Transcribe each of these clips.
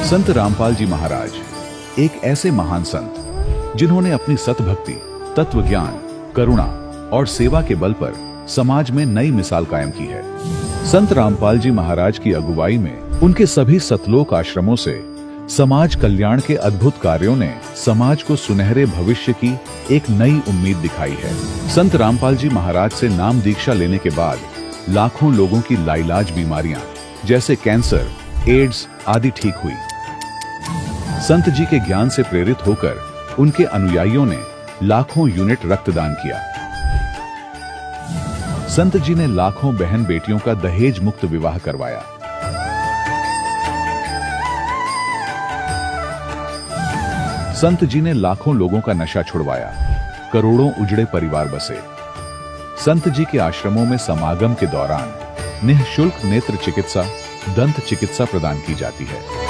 संत रामपाल जी महाराज एक ऐसे महान संत जिन्होंने अपनी सतभक्ति, तत्व ज्ञान, करुणा और सेवा के बल पर समाज में नई मिसाल कायम की है। संत रामपाल जी महाराज की अगुवाई में उनके सभी सतलोक आश्रमों से समाज कल्याण के अद्भुत कार्यों ने समाज को सुनहरे भविष्य की एक नई उम्मीद दिखाई है। संत रामपाल जी महाराज से नाम दीक्षा लेने के बाद लाखों लोगों की लाइलाज बीमारियां जैसे कैंसर, एड्स आदि ठीक हुई। संत जी के ज्ञान से प्रेरित होकर उनके अनुयायियों ने लाखों यूनिट रक्तदान किया। संत जी ने लाखों बहन बेटियों का दहेज मुक्त विवाह करवाया। संत जी ने लाखों लोगों का नशा छुड़वाया, करोड़ों उजड़े परिवार बसे। संत जी के आश्रमों में समागम के दौरान निःशुल्क नेत्र चिकित्सा, दंत चिकित्सा प्रदान की जाती है।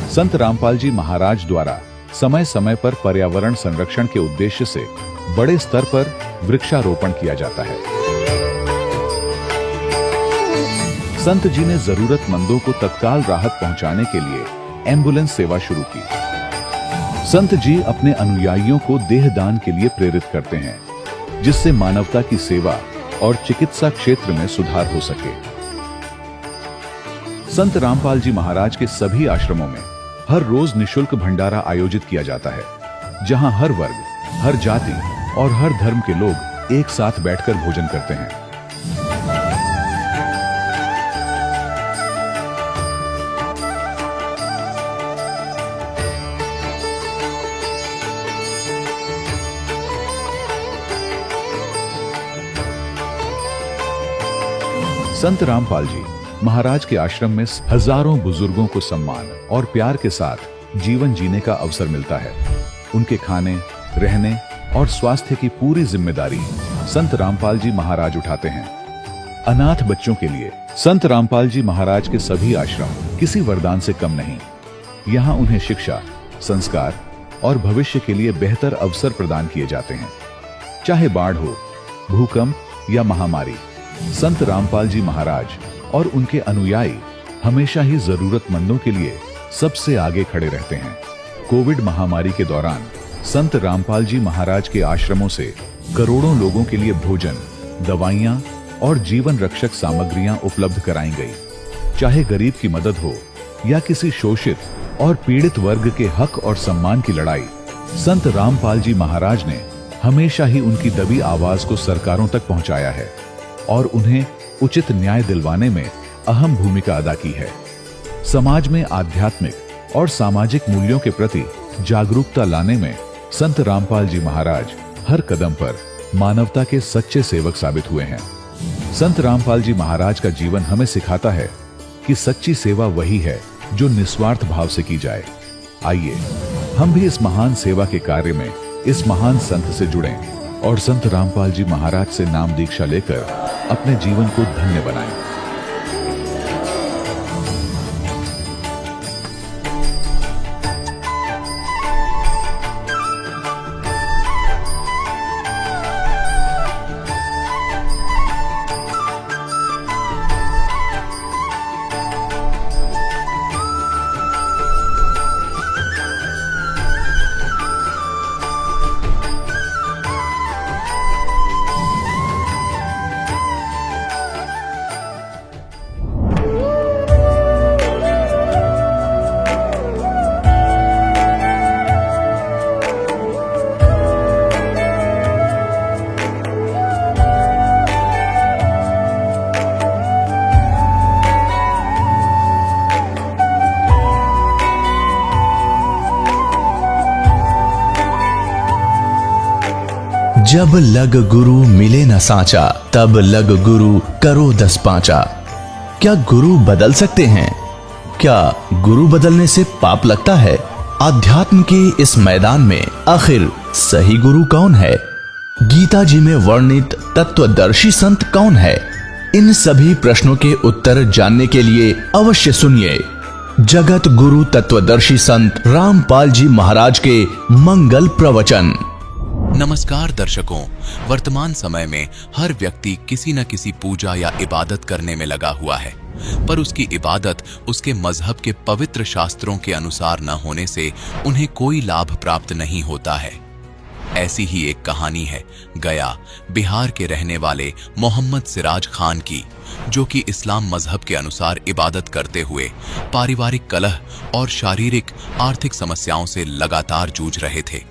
संत रामपाल जी महाराज द्वारा समय समय पर पर्यावरण संरक्षण के उद्देश्य से बड़े स्तर पर वृक्षारोपण किया जाता है। संत जी ने जरूरतमंदों को तत्काल राहत पहुंचाने के लिए एम्बुलेंस सेवा शुरू की। संत जी अपने अनुयायियों को देहदान के लिए प्रेरित करते हैं, जिससे मानवता की सेवा और चिकित्सा क्षेत्र में सुधार हो सके। संत रामपाल जी महाराज के सभी आश्रमों में हर रोज निःशुल्क भंडारा आयोजित किया जाता है, जहां हर वर्ग, हर जाति और हर धर्म के लोग एक साथ बैठकर भोजन करते हैं। संत रामपाल जी महाराज के आश्रम में हजारों बुजुर्गों को सम्मान और प्यार के साथ जीवन जीने का अवसर मिलता है। उनके खाने, रहने और स्वास्थ्य की पूरी जिम्मेदारी संत रामपाल जी महाराज उठाते हैं। अनाथ बच्चों के लिए संत रामपाल जी महाराज के सभी आश्रम किसी वरदान से कम नहीं। यहाँ उन्हें शिक्षा, संस्कार और भविष्य के लिए बेहतर अवसर प्रदान किए जाते हैं। चाहे बाढ़ हो, भूकंप या महामारी, संत रामपाल जी महाराज और उनके अनुयायी हमेशा ही जरूरतमंदों के लिए सबसे आगे खड़े रहते हैं। कोविड महामारी के दौरान संत रामपाल जी महाराज के आश्रमों से करोड़ों लोगों के लिए भोजन, दवाइयां और जीवन रक्षक सामग्रियां उपलब्ध कराई गई। चाहे गरीब की मदद हो या किसी शोषित और पीड़ित वर्ग के हक और सम्मान की लड़ाई, संत रामपाल जी महाराज ने हमेशा ही उनकी दबी आवाज को सरकारों तक पहुंचाया है और उन्हें उचित न्याय दिलवाने में अहम भूमिका अदा की है। समाज में आध्यात्मिक और सामाजिक मूल्यों के प्रति जागरूकता लाने में संत रामपाल जी महाराज हर कदम पर मानवता के सच्चे सेवक साबित हुए हैं। संत रामपाल जी महाराज का जीवन हमें सिखाता है कि सच्ची सेवा वही है जो निस्वार्थ भाव से की जाए। आइए हम भी इस महान सेवा के कार्य में इस महान संत से जुड़ें और संत रामपाल जी महाराज से नाम दीक्षा लेकर अपने जीवन को धन्य बनाएं। जब लग गुरु मिले न साचा, तब लग गुरु करो 10 पांचा। क्या गुरु बदल सकते हैं? क्या गुरु बदलने से पाप लगता है? आध्यात्म के इस मैदान में आखिर सही गुरु कौन है? गीता जी में वर्णित तत्वदर्शी संत कौन है? इन सभी प्रश्नों के उत्तर जानने के लिए अवश्य सुनिए जगत गुरु तत्वदर्शी संत रामपाल जी महाराज के मंगल प्रवचन। नमस्कार दर्शकों, वर्तमान समय में हर व्यक्ति किसी न किसी पूजा या इबादत करने में लगा हुआ है, पर उसकी इबादत उसके मजहब के पवित्र शास्त्रों के अनुसार न होने से उन्हें कोई लाभ प्राप्त नहीं होता है। ऐसी ही एक कहानी है गया, बिहार के रहने वाले मोहम्मद सिराज खान की, जो कि इस्लाम मजहब के अनुसार इबादत करते हुए पारिवारिक कलह और शारीरिक आर्थिक समस्याओं से लगातार जूझ रहे थे।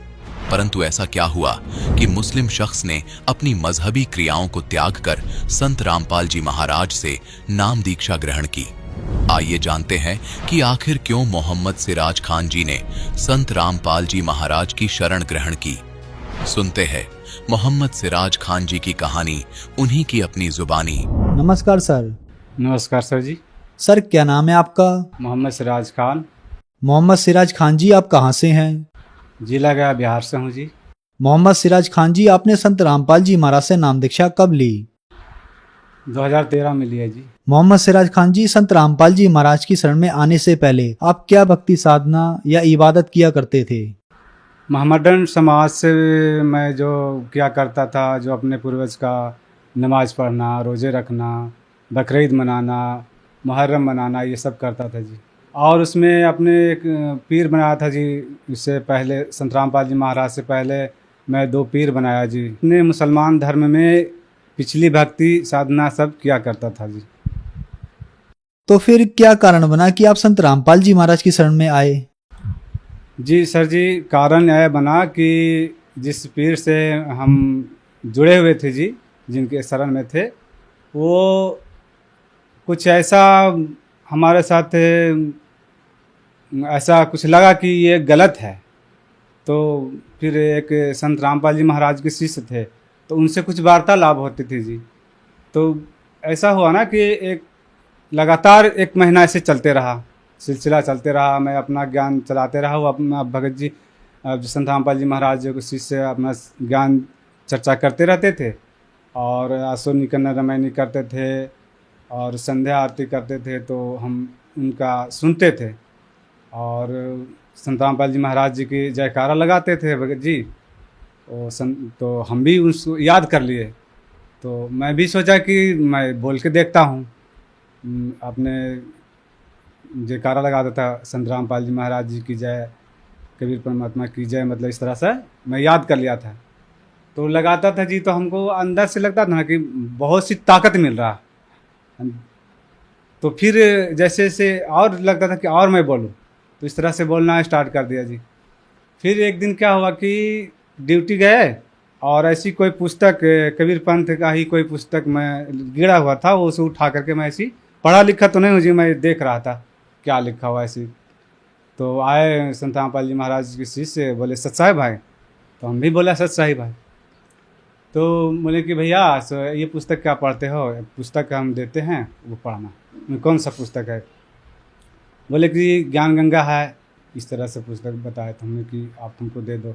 परंतु ऐसा क्या हुआ कि मुस्लिम शख्स ने अपनी मजहबी क्रियाओं को त्याग कर संत रामपाल जी महाराज से नाम दीक्षा ग्रहण की। आइए जानते हैं कि आखिर क्यों मोहम्मद सिराज खान जी ने संत रामपाल जी महाराज की शरण ग्रहण की। सुनते हैं मोहम्मद सिराज खान जी की कहानी, उन्हीं की अपनी जुबानी। नमस्कार सर। नमस्कार सर जी। सर क्या नाम है आपका? मोहम्मद सिराज खान। मोहम्मद सिराज खान जी, आप कहाँ से हैं? जिला गया, बिहार से हूँ जी। मोहम्मद सिराज खान जी, आपने संत रामपाल जी महाराज से नाम दीक्षा कब ली? 2013 में लिया जी। मोहम्मद सिराज खान जी, संत रामपाल जी महाराज की शरण में आने से पहले आप क्या भक्ति साधना या इबादत किया करते थे? मोहम्मदन समाज से मैं जो क्या करता था, जो अपने पूर्वज का नमाज पढ़ना, रोज़े रखना, बकरीद मनाना, मुहर्रम मनाना, ये सब करता था जी। और उसमें अपने एक पीर बनाया था जी। इससे पहले संत रामपाल जी महाराज से पहले मैं 2 पीर बनाया जी। अपने मुसलमान धर्म में पिछली भक्ति साधना सब किया करता था जी। तो फिर क्या कारण बना कि आप संत रामपाल जी महाराज की शरण में आए? जी सर जी, कारण यह बना कि जिस पीर से हम जुड़े हुए थे जी, जिनके शरण में थे, वो कुछ ऐसा हमारे साथ ऐसा कुछ लगा कि ये गलत है। तो फिर एक संत रामपाल जी महाराज के शिष्य थे, तो उनसे कुछ वार्तालाप होती थी जी। तो ऐसा हुआ ना कि एक लगातार 1 महीना ऐसे चलते रहा, सिलसिला चलते रहा। मैं अपना ज्ञान चलाते रहा। वो अपना भगत जी संत रामपाल जी महाराज जो शिष्य अपना ज्ञान चर्चा करते रहते थे, और आसो निकन्न रामायणी करते थे और संध्या आरती करते थे। तो हम उनका सुनते थे और संत रामपाल जी महाराज जी की जयकारा लगाते थे भगत जी। तो हम भी उसको याद कर लिए। तो मैं भी सोचा कि मैं बोल के देखता हूँ। अपने जयकारा लगाता था, संत रामपाल जी महाराज जी की जय, कबीर परमात्मा की जय, मतलब इस तरह से मैं याद कर लिया था। तो लगाता था जी, तो हमको अंदर से लगता था ना कि बहुत सी ताकत मिल रहा। तो फिर जैसे जैसे और लगता था कि और मैं बोलूँ, तो इस तरह से बोलना स्टार्ट कर दिया जी। फिर एक दिन क्या हुआ कि ड्यूटी गए और ऐसी कोई पुस्तक, कबीर पंथ का ही कोई पुस्तक मैं गिरा हुआ था, वो उसे उठा करके मैं ऐसी, पढ़ा लिखा तो नहीं हूँ जी, मैं देख रहा था क्या लिखा हुआ ऐसी। तो आए संत रामपाल जी महाराज के शिष्य, बोले सच्चा है भाई? तो हम भी बोला सच्चा ही भाई। तो बोले कि भैया ये पुस्तक क्या पढ़ते हो? पुस्तक हम देते हैं, वो पढ़ना। कौन सा पुस्तक है? बोले कि ज्ञान गंगा है, इस तरह से पुस्तक बताया। तो हमने कि आप हमको दे दो।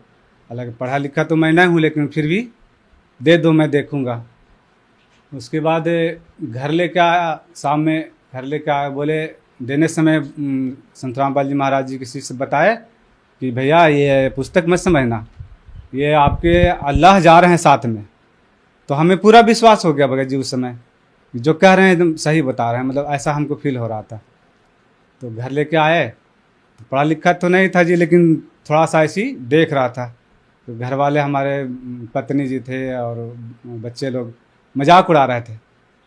हालांकि पढ़ा लिखा तो मैं नहीं हूँ, लेकिन फिर भी दे दो, मैं देखूँगा। उसके बाद घर लेके आया, शाम में घर लेके आया। बोले देने समय संत रामपाल जी महाराज जी के शिष्य बताए कि भैया ये पुस्तक मत समझना, ये आपके अल्लाह जा रहे हैं साथ में। तो हमें पूरा विश्वास हो गया भगत जी उस समय, जो कह रहे हैं एकदम सही बता रहे हैं, मतलब ऐसा हमको फील हो रहा था। तो घर लेके आए, तो पढ़ा लिखा तो नहीं था जी, लेकिन थोड़ा सा ऐसी देख रहा था। तो घर वाले हमारे पत्नी जी थे और बच्चे लोग मजाक उड़ा रहे थे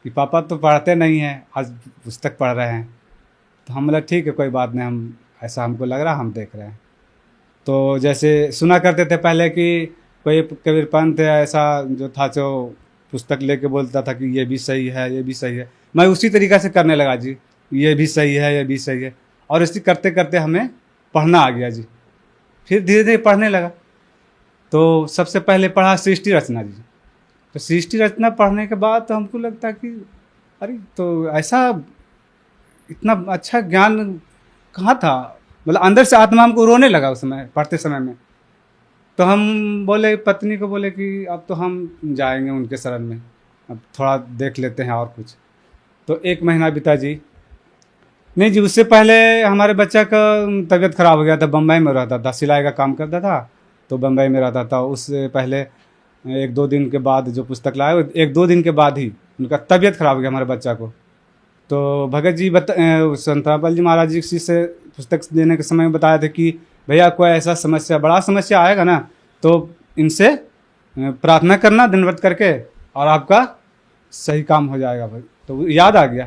कि पापा तो पढ़ते नहीं हैं, आज पुस्तक पढ़ रहे हैं। तो हम बोला ठीक है, कोई बात नहीं, हम ऐसा हमको लग रहा, हम देख रहे हैं। तो जैसे सुना करते थे पहले कि कोई कबीर पंथ ऐसा जो था, जो पुस्तक लेके बोलता था कि ये भी सही है, ये भी सही है, मैं उसी तरीक़े से करने लगा जी, ये भी सही है, ये भी सही है। और इसी करते करते हमें पढ़ना आ गया जी। फिर धीरे धीरे पढ़ने लगा। तो सबसे पहले पढ़ा सृष्टि रचना जी। तो सृष्टि रचना पढ़ने के बाद तो हमको लगता कि अरे तो ऐसा इतना अच्छा ज्ञान कहाँ था, मतलब अंदर से आत्मा हमको रोने लगा उस समय पढ़ते समय में। तो हम बोले, पत्नी को बोले कि अब तो हम जाएंगे उनके शरण में, अब थोड़ा देख लेते हैं और कुछ। तो 1 महीना बीता जी। नहीं जी, उससे पहले हमारे बच्चा का तबीयत ख़राब हो गया था, बम्बई में रहता था, सिलाई का काम करता था, तो बम्बई में रहता था। उससे पहले एक दो दिन के बाद जो पुस्तक लाए, एक दो दिन के बाद ही उनका तबीयत खराब हो गया हमारे बच्चा को। तो भगत जी संत रामपाल जी महाराज जी से पुस्तक देने के समय बताया था कि भैया कोई ऐसा समस्या, बड़ा समस्या आएगा ना, तो इनसे प्रार्थना करना दंडवत करके, और आपका सही काम हो जाएगा भाई। तो याद आ गया,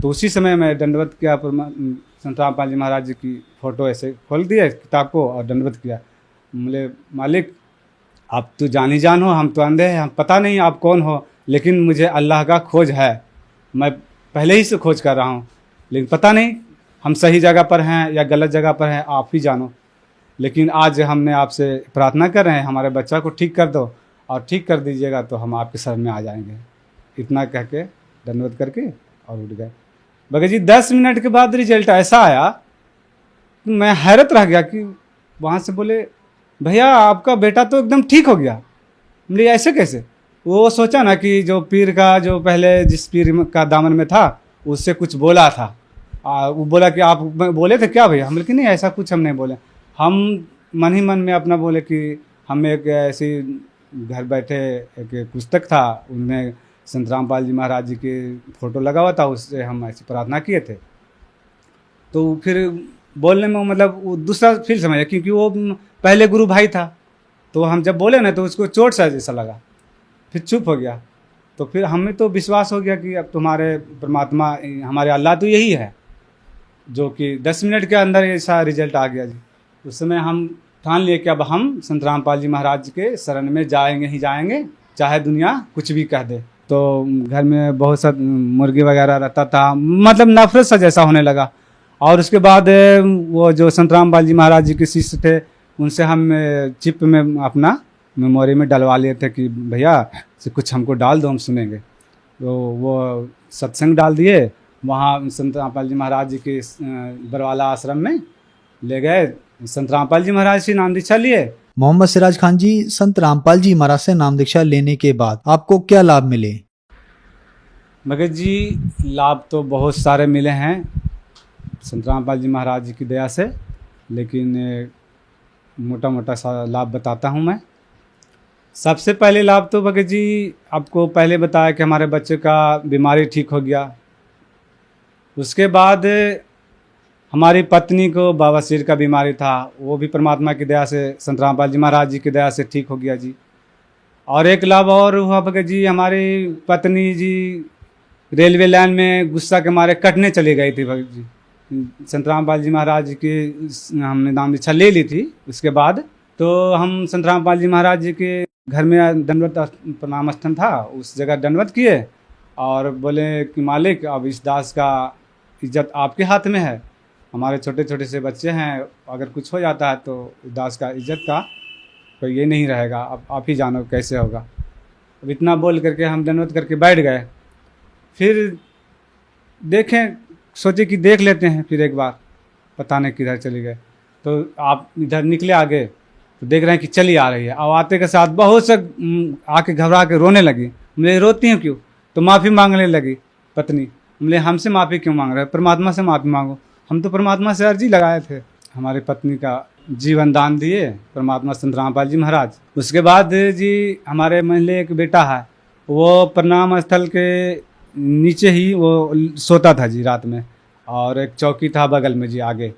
तो उसी समय मैं दंडवत किया, संत रामपाल जी महाराज जी की फ़ोटो ऐसे खोल दिया किताब को और दंडवत किया। बोले मालिक आप तो जानी जान हो, हम तो अंधे हैं, हम पता नहीं आप कौन हो, लेकिन मुझे अल्लाह का खोज है, मैं पहले ही से खोज कर रहा हूँ, लेकिन पता नहीं हम सही जगह पर हैं या गलत जगह पर हैं, आप ही जानो। लेकिन आज हमने आपसे प्रार्थना कर रहे हैं, हमारे बच्चा को ठीक कर दो, और ठीक कर दीजिएगा तो हम आपके शरण में आ जाएंगे। इतना कह के दंडवत करके और उठ गए। भगत जी 10 मिनट के बाद रिजल्ट ऐसा आया, मैं हैरत रह गया कि वहाँ से बोले भैया आपका बेटा तो एकदम ठीक हो गया। बोले ऐसे कैसे? वो सोचा ना कि जो पीर का, जो पहले जिस पीर का दामन में था उससे कुछ बोला था। वो बोला कि आप बोले थे क्या भैया? हम बोले कि नहीं ऐसा कुछ हम नहीं बोले। हम मन ही मन में अपना बोले कि हम एक ऐसी घर बैठे एक पुस्तक था, उनमें संत रामपाल जी महाराज जी के फ़ोटो लगा हुआ था, उससे हम ऐसी प्रार्थना किए थे। तो फिर बोलने में मतलब वो दूसरा फील समझा, क्योंकि वो पहले गुरु भाई था, तो हम जब बोले ना तो उसको चोट सा जैसा लगा, फिर चुप हो गया। तो फिर हमें तो विश्वास हो गया कि अब तुम्हारे परमात्मा, हमारे अल्लाह तो यही है, जो कि 10 मिनट के अंदर ऐसा रिजल्ट आ गया जी। उस समय हम ठान लिए कि अब हम संत रामपाल जी महाराज के शरण में जाएंगे ही जाएंगे, चाहे दुनिया कुछ भी कह दे। तो घर में बहुत सा मुर्गी वगैरह रहता था, मतलब नफरत सा जैसा होने लगा। और उसके बाद वो जो संत रामपाल जी महाराज जी के शिष्य थे, उनसे हम चिप में अपना मेमोरी में डलवा लिए थे कि भैया से कुछ हमको डाल दो, हम सुनेंगे। तो वो सत्संग डाल दिए, वहाँ संत रामपाल जी महाराज जी के बरवाला आश्रम में ले गए। संत रामपाल जी महाराज से नाम दीक्षा लिए। मोहम्मद सिराज खान जी, संत रामपाल जी महाराज से नाम दीक्षा लेने के बाद आपको क्या लाभ मिले? भगत जी लाभ तो बहुत सारे मिले हैं संत रामपाल जी महाराज जी की दया से, लेकिन मोटा मोटा सा लाभ बताता हूँ मैं। सबसे पहले लाभ तो भगत जी आपको पहले बताया कि हमारे बच्चे का बीमारी ठीक हो गया। उसके बाद हमारी पत्नी को बवासीर का बीमारी था, वो भी परमात्मा की दया से, संत रामपाल जी महाराज जी की दया से ठीक हो गया जी। और एक लाभ और हुआ भगत जी, हमारी पत्नी जी रेलवे लाइन में गुस्सा के मारे कटने चली गई थी भगत जी। संत रामपाल जी महाराज जी की हमने नाम दीक्षा ले ली थी। उसके बाद तो हम संत रामपाल जी महाराज जी के घर में दंडवत प्रणाम स्थल था, उस जगह दंडवत किए और बोले कि मालिक अब इस दास का इज्जत आपके हाथ में है, हमारे छोटे छोटे से बच्चे हैं, अगर कुछ हो जाता है तो दास का इज्जत का कोई ये नहीं रहेगा, अब आप ही जानो कैसे होगा। अब इतना बोल करके हम दंडवत करके बैठ गए। फिर देखें, सोचे कि देख लेते हैं फिर एक बार, पता नहीं किधर चली गए। तो आप इधर निकले आगे तो देख रहे हैं कि चली आ रही है। अब आते के साथ बहुत से आके घबरा के रोने लगी। मुझे रोती हूँ क्यों? तो माफ़ी मांगने लगी पत्नी। मुझे हमसे माफ़ी क्यों मांग रहे? परमात्मा से माफ़ी मांगो। हम तो परमात्मा से अर्जी लगाए थे। हमारी पत्नी का जीवन दान दिए परमात्मा संत रामपाल जी महाराज। उसके बाद जी हमारे महल्ले एक बेटा है, वो प्रणाम स्थल के नीचे ही वो सोता था जी रात में, और एक चौकी था बगल में जी आगे,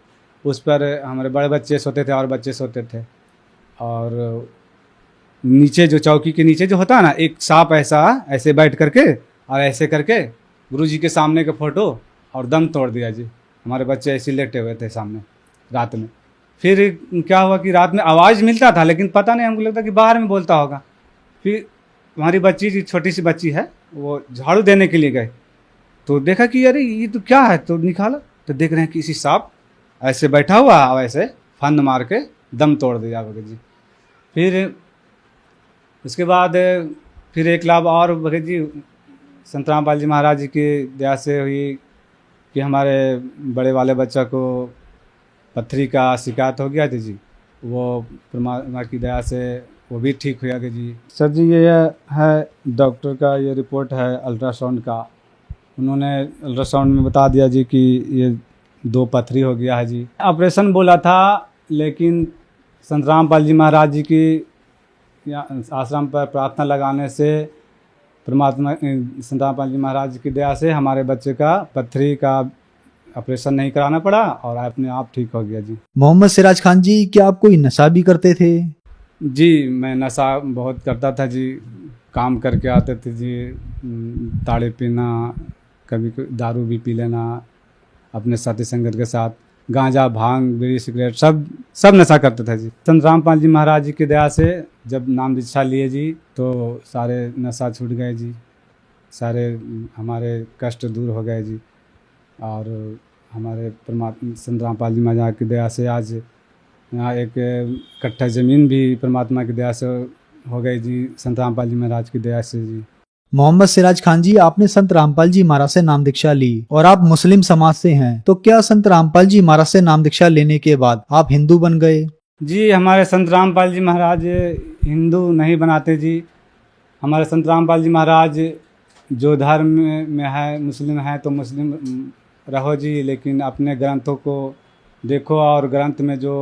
उस पर हमारे बड़े बच्चे सोते थे और बच्चे सोते थे। और नीचे जो चौकी के नीचे जो होता है ना, एक सांप ऐसे बैठ करके और ऐसे करके गुरुजी के सामने का फोटो और दम तोड़ दिया जी। हमारे बच्चे ऐसे लेटे हुए थे सामने रात में। फिर क्या हुआ कि रात में आवाज़ मिलता था, लेकिन पता नहीं, हमको लगता कि बाहर में बोलता होगा। फिर हमारी बच्ची जी, छोटी सी बच्ची है, वो झाड़ू देने के लिए गए तो देखा कि अरे ये तो क्या है, तो निकाला तो देख रहे हैं कि इसी सांप ऐसे बैठा हुआ और ऐसे फंद मार के दम तोड़ दिया भगत जी। फिर उसके बाद फिर एक लाभ और भगत जी संत रामपाल जी महाराज जी की दया से हुई कि हमारे बड़े वाले बच्चा को पथरी का शिकायत हो गया थी जी, वो परमात्मा की दया से वो भी ठीक हुआ कि जी। सर जी ये है डॉक्टर का, ये रिपोर्ट है अल्ट्रासाउंड का। उन्होंने अल्ट्रासाउंड में बता दिया जी कि ये 2 पथरी हो गया है जी। ऑपरेशन बोला था, लेकिन संत रामपाल जी महाराज जी की यहाँ आश्रम पर प्रार्थना लगाने से परमात्मा संत रामपाल जी महाराज की दया से हमारे बच्चे का पथरी का ऑपरेशन नहीं कराना पड़ा और अपने आप ठीक हो गया जी। मोहम्मद सिराज खान जी, क्या आप कोई नशा भी करते थे? जी, मैं नशा बहुत करता था जी। काम करके आते थे जी, ताड़े पीना, कभी दारू भी पी लेना अपने साथी संगत के साथ, गांजा, भांग, बीड़ी, सिगरेट सब नशा करते थे जी। संत रामपाल जी महाराज जी की दया से जब नाम दीक्षा लिए जी तो सारे नशा छूट गए जी, सारे हमारे कष्ट दूर हो गए जी। और हमारे परमात्मा संत रामपाल जी महाराज की दया से आज यहाँ एक कट्ठा ज़मीन भी परमात्मा की दया से हो गई जी, संत रामपाल जी महाराज की दया से जी। मोहम्मद सिराज खान जी, आपने संत रामपाल जी महाराज से नाम दीक्षा ली और आप मुस्लिम समाज से हैं, तो क्या संत रामपाल जी महाराज से नाम दीक्षा लेने के बाद आप हिंदू बन गए? जी, हमारे संत रामपाल जी महाराज हिंदू नहीं बनाते जी। हमारे संत रामपाल जी महाराज जो धर्म में है, मुस्लिम है तो मुस्लिम रहो जी, लेकिन अपने ग्रंथों को देखो और ग्रंथ में जो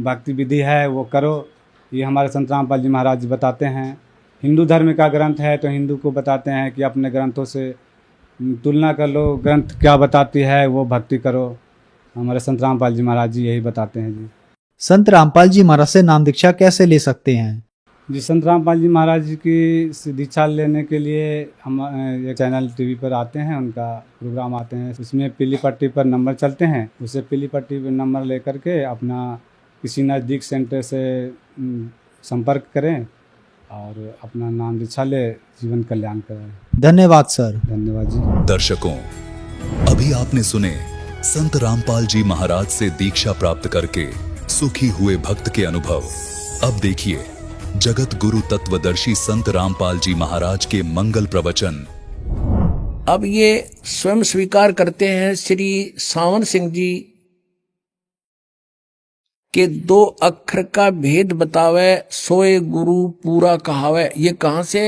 भक्ति विधि है वो करो। ये हमारे संत रामपाल जी महाराज बताते हैं। हिंदू धर्म का ग्रंथ है तो हिंदू को बताते हैं कि अपने ग्रंथों से तुलना कर लो, ग्रंथ क्या बताती है वो भक्ति करो। हमारे संत रामपाल जी महाराज जी यही बताते हैं जी। संत रामपाल जी महाराज से नाम दीक्षा कैसे ले सकते हैं? जी, संत रामपाल जी महाराज जी की दीक्षा लेने के लिए हम एक चैनल टीवी पर आते हैं, उनका प्रोग्राम आते हैं, उसमें पीली पट्टी पर नंबर चलते हैं, उससे पीली पट्टी पर नंबर लेकर के अपना किसी नज़दीक सेंटर से संपर्क करें और अपना नाम दीक्षा ले, जीवन कल्याण करें। धन्यवाद सर। धन्यवाद जी। दर्शकों, अभी आपने सुने संत रामपाल जी महाराज से दीक्षा प्राप्त करके सुखी हुए भक्त के अनुभव। अब देखिए जगत गुरु तत्वदर्शी संत रामपाल जी महाराज के मंगल प्रवचन। अब ये स्वयं स्वीकार करते हैं श्री सावन सिंह जी के 2 अक्षर का भेद बतावे सोए गुरु पूरा कहावे। ये कहां से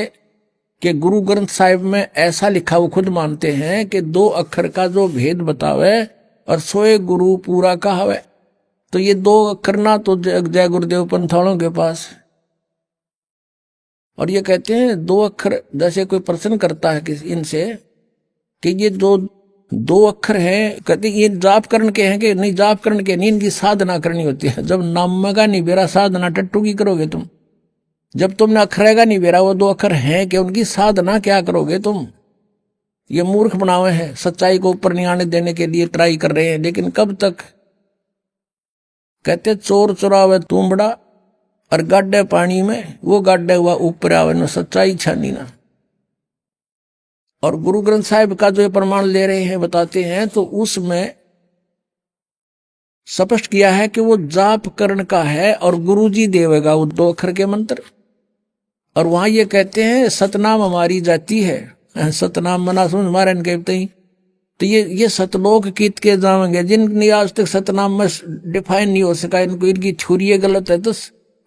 कि गुरु ग्रंथ साहिब में ऐसा लिखा, वो खुद मानते हैं कि 2 अक्षर का जो भेद बतावे और सोए गुरु पूरा कहावे। तो ये 2 अक्षर ना तो जय गुरुदेव पंथ वालों के पास, और ये कहते हैं 2 अक्षर, जैसे कोई प्रश्न करता है किसी इनसे कि ये 2 अक्षर हैं, कहते ये जाप करण के हैं कि नहीं, जाप करण के नहीं, इनकी साधना करनी होती है। जब नाम का नहीं बेरा साधना टट्टू की करोगे तुम? जब तुमने अक्षर का नहीं बेरा, वो 2 अक्षर हैं कि उनकी साधना क्या करोगे तुम? ये मूर्ख बनावे हैं, सच्चाई को ऊपर नहीं आने देने के लिए ट्राई कर रहे हैं, लेकिन कब तक? कहते चोर चुरावे तुमड़ा और गाड्डे पानी में, वो गाड्डे हुआ ऊपर आवे न, सच्चाई छानी ना। और गुरु ग्रंथ साहिब का जो प्रमाण ले रहे हैं, बताते हैं, तो उसमें स्पष्ट किया है कि वो जाप करण का है और गुरु जी देवेगा वो 2 अक्षर के मंत्र। और वहां ये कहते हैं सतनाम हमारी जाति है, सतनाम मना समझ हमारे कहते ही। तो ये सतलोक कीत के जाएंगे जिनकी आज तक सतनाम में डिफाइन नहीं हो सका, इनको इनकी थ्योरी गलत है, तो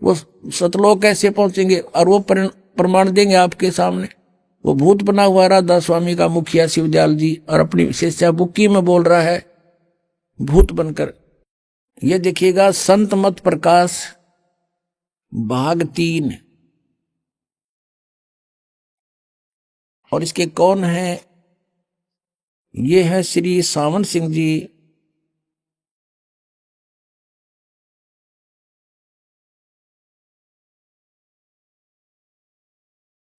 वो सतलोक कैसे पहुंचेंगे? और वो प्रमाण देंगे आपके सामने। वो भूत बना हुआ राधा स्वामी का मुखिया शिवदयाल जी, और अपनी विशेषता बुक्की में बोल रहा है भूत बनकर। ये देखिएगा संत मत प्रकाश भाग 3। और इसके कौन है? ये है श्री सावन सिंह जी।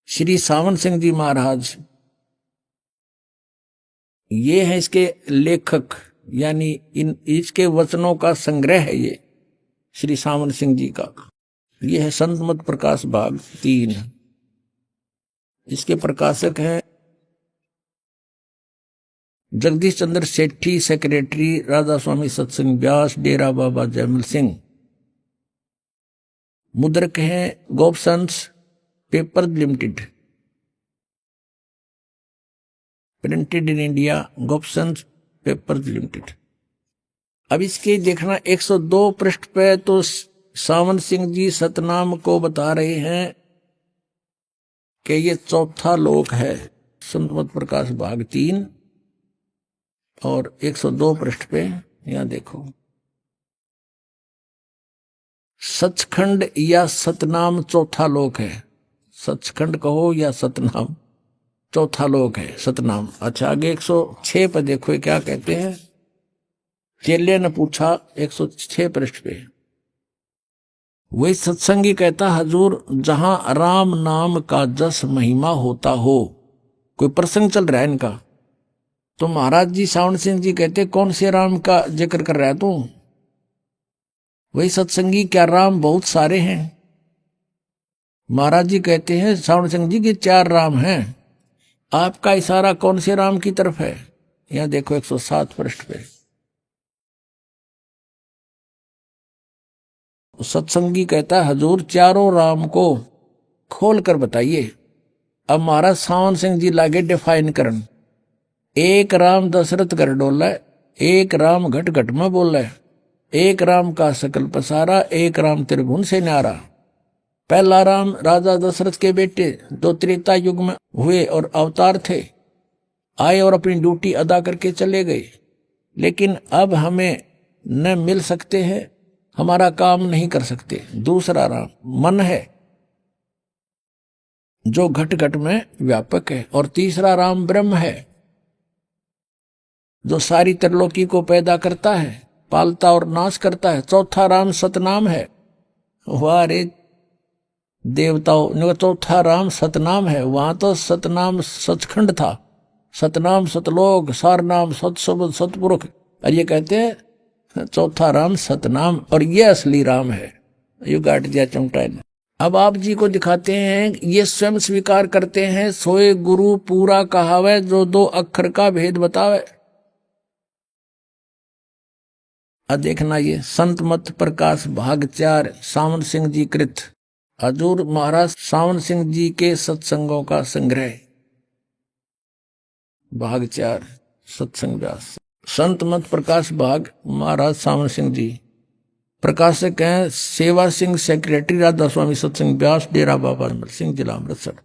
श्री सावन सिंह जी महाराज ये है इसके लेखक, यानी इसके वचनों का संग्रह है ये श्री सावन सिंह जी का। ये है संत मत प्रकाश भाग 3। इसके प्रकाशक हैं जगदीश चंद्र सेठी, सेक्रेटरी राधा स्वामी सत्संग व्यास, डेरा बाबा जयमल सिंह। मुद्रक हैं Gopsons paper limited, printed in India, Gopsons paper limited. अब इसके देखना 102 पृष्ठ पे तो सावन सिंह जी सतनाम को बता रहे हैं कि ये 4था लोक है, संत मत प्रकाश भाग 3। और 102 पृष्ठ पे यहां देखो सचखंड या सतनाम चौथा लोक है। सचखंड कहो या सतनाम चौथा लोक है, सतनाम। अच्छा, आगे 106 पर देखो ये क्या कहते हैं। चेले ने पूछा 106 पृष्ठ पे, वही सत्संगी कहता, हजूर जहां राम नाम का जस महिमा होता हो, कोई प्रसंग चल रहा है इनका, तो महाराज जी सावन सिंह जी कहते कौन से राम का जिक्र कर रहा है तू? वही सत्संगी, क्या राम बहुत सारे हैं? महाराज जी कहते हैं सावन सिंह जी के 4 राम हैं। आपका इशारा कौन से राम की तरफ है? यहां देखो 107 पृष्ठ पे। सत्संगी कहता है हजूर चारों राम को खोल कर बताइए। अब महाराज सावन सिंह जी लागे डिफाइन करन। एक राम दशरथ कर डोला, एक राम घट घट में बोला, एक राम का सकल पसारा, एक राम त्रिभुवन से न्यारा। पहला राम राजा दशरथ के बेटे, जो त्रेता युग में हुए और अवतार थे, आए और अपनी ड्यूटी अदा करके चले गए, लेकिन अब हमें न मिल सकते हैं, हमारा काम नहीं कर सकते। दूसरा राम मन है, जो घट घट में व्यापक है, और तीसरा राम ब्रह्म है, जो सारी त्रिलोकी को पैदा करता है, पालता और नाश करता है। चौथा राम सतनाम है। वाह रे देवताओं, चौथा राम सतनाम है। वहां तो सतनाम सचखंड था, सतनाम सतलोक, सारनाम सतशब्द सतपुरुष, और ये कहते हैं चौथा राम सतनाम, और ये असली राम है। यू गाट दिया चमटा ने। अब आप जी को दिखाते हैं, ये स्वयं स्वीकार करते हैं, सोए गुरु पूरा कहावे, जो 2 अक्षर का भेद बतावे। अब देखना ये संत मत प्रकाश भाग 4 सावन सिंह जी कृत, हजूर महाराज सावन सिंह जी के सत्संगों का संग्रह, भाग 4 सत्संग व्यास। संत मत प्रकाश भाग महाराज सावन सिंह जी, प्रकाशक हैं सेवा सिंह, सेक्रेटरी राधा स्वामी सत्संग व्यास, डेरा बाबा अमर सिंह, जिला अमृतसर।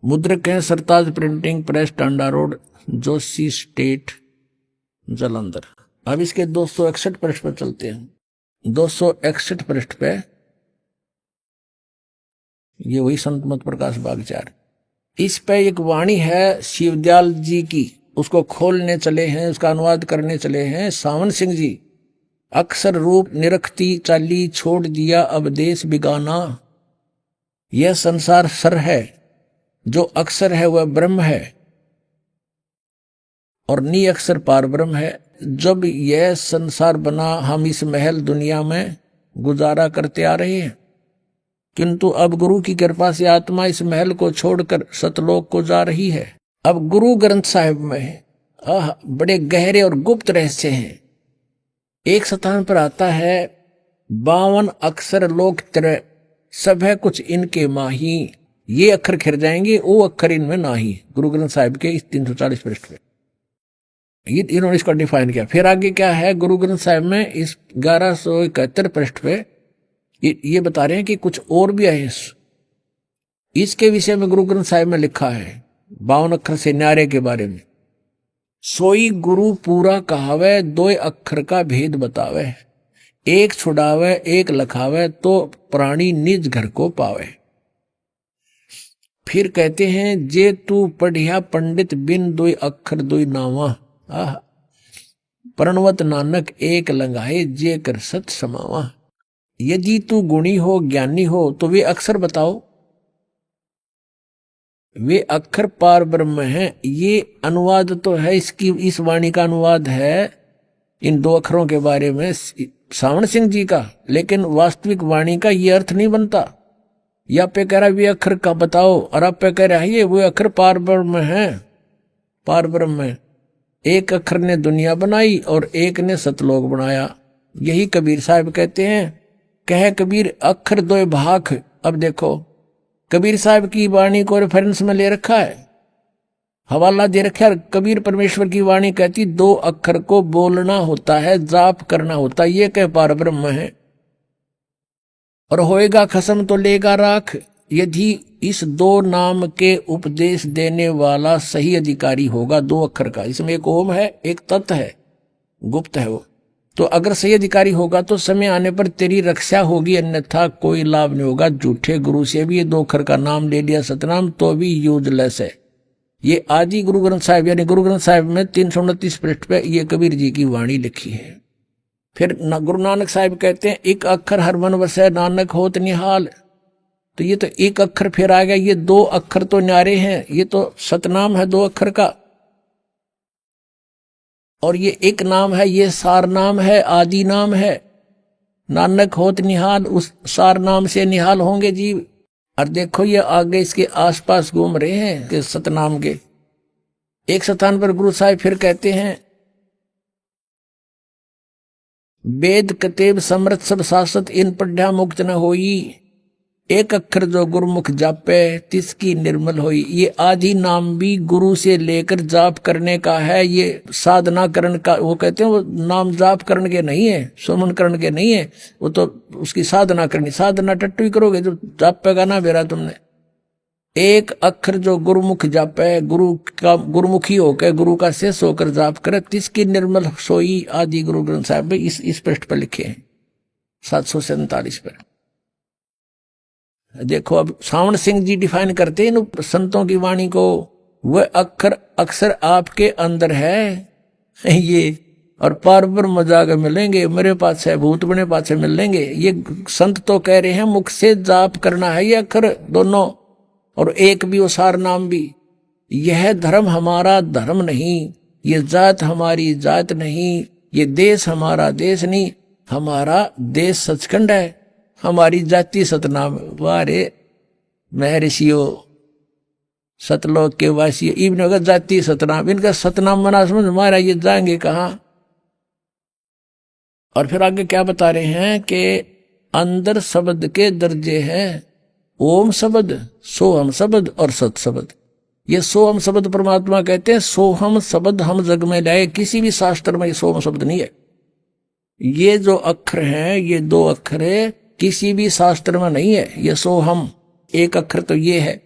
मुद्रक हैं Sartaj printing press, Tanda road, Joshi state, Jalandhar. अब इसके 261 पृष्ठ पर चलते हैं। 261 पृष्ठ पे ये वही संत मत प्रकाश भाग 4। इस पे एक वाणी है शिवदयाल जी की, उसको खोलने चले हैं, उसका अनुवाद करने चले हैं सावन सिंह जी। अक्षर रूप निरखती चाली, छोड़ दिया अब देश बिगाना। यह संसार सर है, जो अक्षर है वह ब्रह्म है, और नी अक्षर पार ब्रह्म है। जब यह संसार बना, हम इस महल दुनिया में गुजारा करते आ रहे हैं, किंतु अब गुरु की कृपा से आत्मा इस महल को छोड़कर सतलोक को जा रही है। अब गुरु ग्रंथ साहिब में बड़े गहरे और गुप्त रहस्य हैं। एक स्थान पर आता है 52 अक्षर लोक त्रय, सब है कुछ इनके माही, ये अक्षर खिर जाएंगे, वो अक्षर इनमें नाही। गुरु ग्रंथ साहिब के इस 340 पृष्ठ पे ये इन्होंने इसको डिफाइन किया। फिर आगे क्या है गुरु ग्रंथ साहिब में, इस 1171 पृष्ठ पे ये बता रहे हैं कि कुछ और भी है। इसके विषय में गुरु ग्रंथ साहिब में लिखा है 52 अक्षर से न्यारे के बारे में। सोई गुरु पूरा कहावे, 2 अक्षर का भेद बतावे, एक छुड़ावे एक लखावे, तो प्राणी निज घर को पावे। फिर कहते हैं जे तू पढ़िया पंडित, बिन 2 अक्षर 2 नावा। प्रणवत नानक एक लंगाए, जे कर सत समावा। यदि तू गुणी हो ज्ञानी हो तो वे अक्षर बताओ, वे अक्षर पार ब्रह्म हैं। ये अनुवाद तो है, इसकी इस वाणी का अनुवाद है इन 2 अक्षरों के बारे में सावन सिंह जी का, लेकिन वास्तविक वाणी का ये अर्थ नहीं बनता। या पे कह रहा वे अक्षर का बताओ, और आप पे कह रहा है ये वो अक्षर पार ब्रह्म है, पार ब्रह्म है। एक अक्षर ने दुनिया बनाई और एक ने सतलोक बनाया। यही कबीर साहब कहते हैं, कह कबीर अक्षर 2 भाख। अब देखो कबीर साहब की वाणी को रेफरेंस में ले रखा है, हवाला दे रखा है। कबीर परमेश्वर की वाणी कहती 2 अक्षर को बोलना होता है, जाप करना होता है, ये कह पार ब्रह्म है। और होएगा खसम तो लेगा राख, यदि इस 2 नाम के उपदेश देने वाला सही अधिकारी होगा 2 अक्षर का। इसमें एक ओम है, एक तत् है, गुप्त है वो। तो अगर सही अधिकारी होगा तो समय आने पर तेरी रक्षा होगी, अन्यथा कोई लाभ नहीं होगा। झूठे गुरु से भी ये 2 अक्षर का नाम ले लिया सतनाम तो भी यूजलेस है। ये आदि गुरु ग्रंथ साहिब यानी गुरु ग्रंथ साहिब में 329 पृष्ठ पे ये कबीर जी की वाणी लिखी है। फिर गुरु नानक साहिब कहते हैं, एक अक्षर हर मन वसै नानक होत निहाल। तो ये तो एक अक्षर फिर आ गया, ये 2 अक्षर तो न्यारे हैं, ये तो सतनाम है 2 अक्षर का, और ये एक नाम है, ये सार नाम है, आदि नाम है। नानक होत निहाल, उस सार नाम से निहाल होंगे जीव। और देखो ये आगे इसके आसपास घूम रहे हैं कि सतनाम के। एक स्थान पर गुरु साहिब फिर कहते हैं, वेद कतेब समृत सब शासत इन पढ़ा मुक्त न होई, एक अक्षर जो गुरुमुख जापे तिसकी निर्मल होई। ये आदि नाम भी गुरु से लेकर जाप करने का है, ये साधना करण का। वो कहते हैं वो नाम जाप करण के नहीं है, सुमन करण के नहीं है, वो तो उसकी साधना करनी। साधना टट्टू ही करोगे जो जापेगा ना बेरा तुमने। एक अक्षर जो गुरुमुख जापे, गुरुमुखी होकर गुरु का शेष होकर जाप करे, तिसकी निर्मल सोई। आदि गुरु ग्रंथ साहिब में इस पृष्ठ पर लिखे हैं 747 पर। देखो अब सावण सिंह जी डिफाइन करते हैं इन संतों की वाणी को, वह अक्षर आपके अंदर है ये, और पार ब्रह्म जाकर मिलेंगे, मेरे पास है भूत बने पास से मिल लेंगे। ये संत तो कह रहे हैं मुख से जाप करना है ये अक्षर दोनों, और एक भी सार नाम भी। यह धर्म हमारा धर्म नहीं, ये जात हमारी जात नहीं, ये देश हमारा देश नहीं, हमारा देश सचखंड है, हमारी जाति सतनाम। वारे महर्षियों सतलोक के वासी इवन होगा जाति सतनाम, इनका सतनाम मना समझ हमारा, ये जाएंगे कहाँ। और फिर आगे क्या बता रहे हैं कि अंदर शब्द के दर्जे हैं, ओम शब्द, सोहम शब्द और सत शब्द। ये सोहम शब्द परमात्मा कहते हैं, सोहम शब्द हम जग में लाए, किसी भी शास्त्र में ये सोहम शब्द नहीं है। ये जो अक्षर हैं, ये 2 अक्षर है, किसी भी शास्त्र में नहीं है। ये सोहम एक अक्षर तो ये है,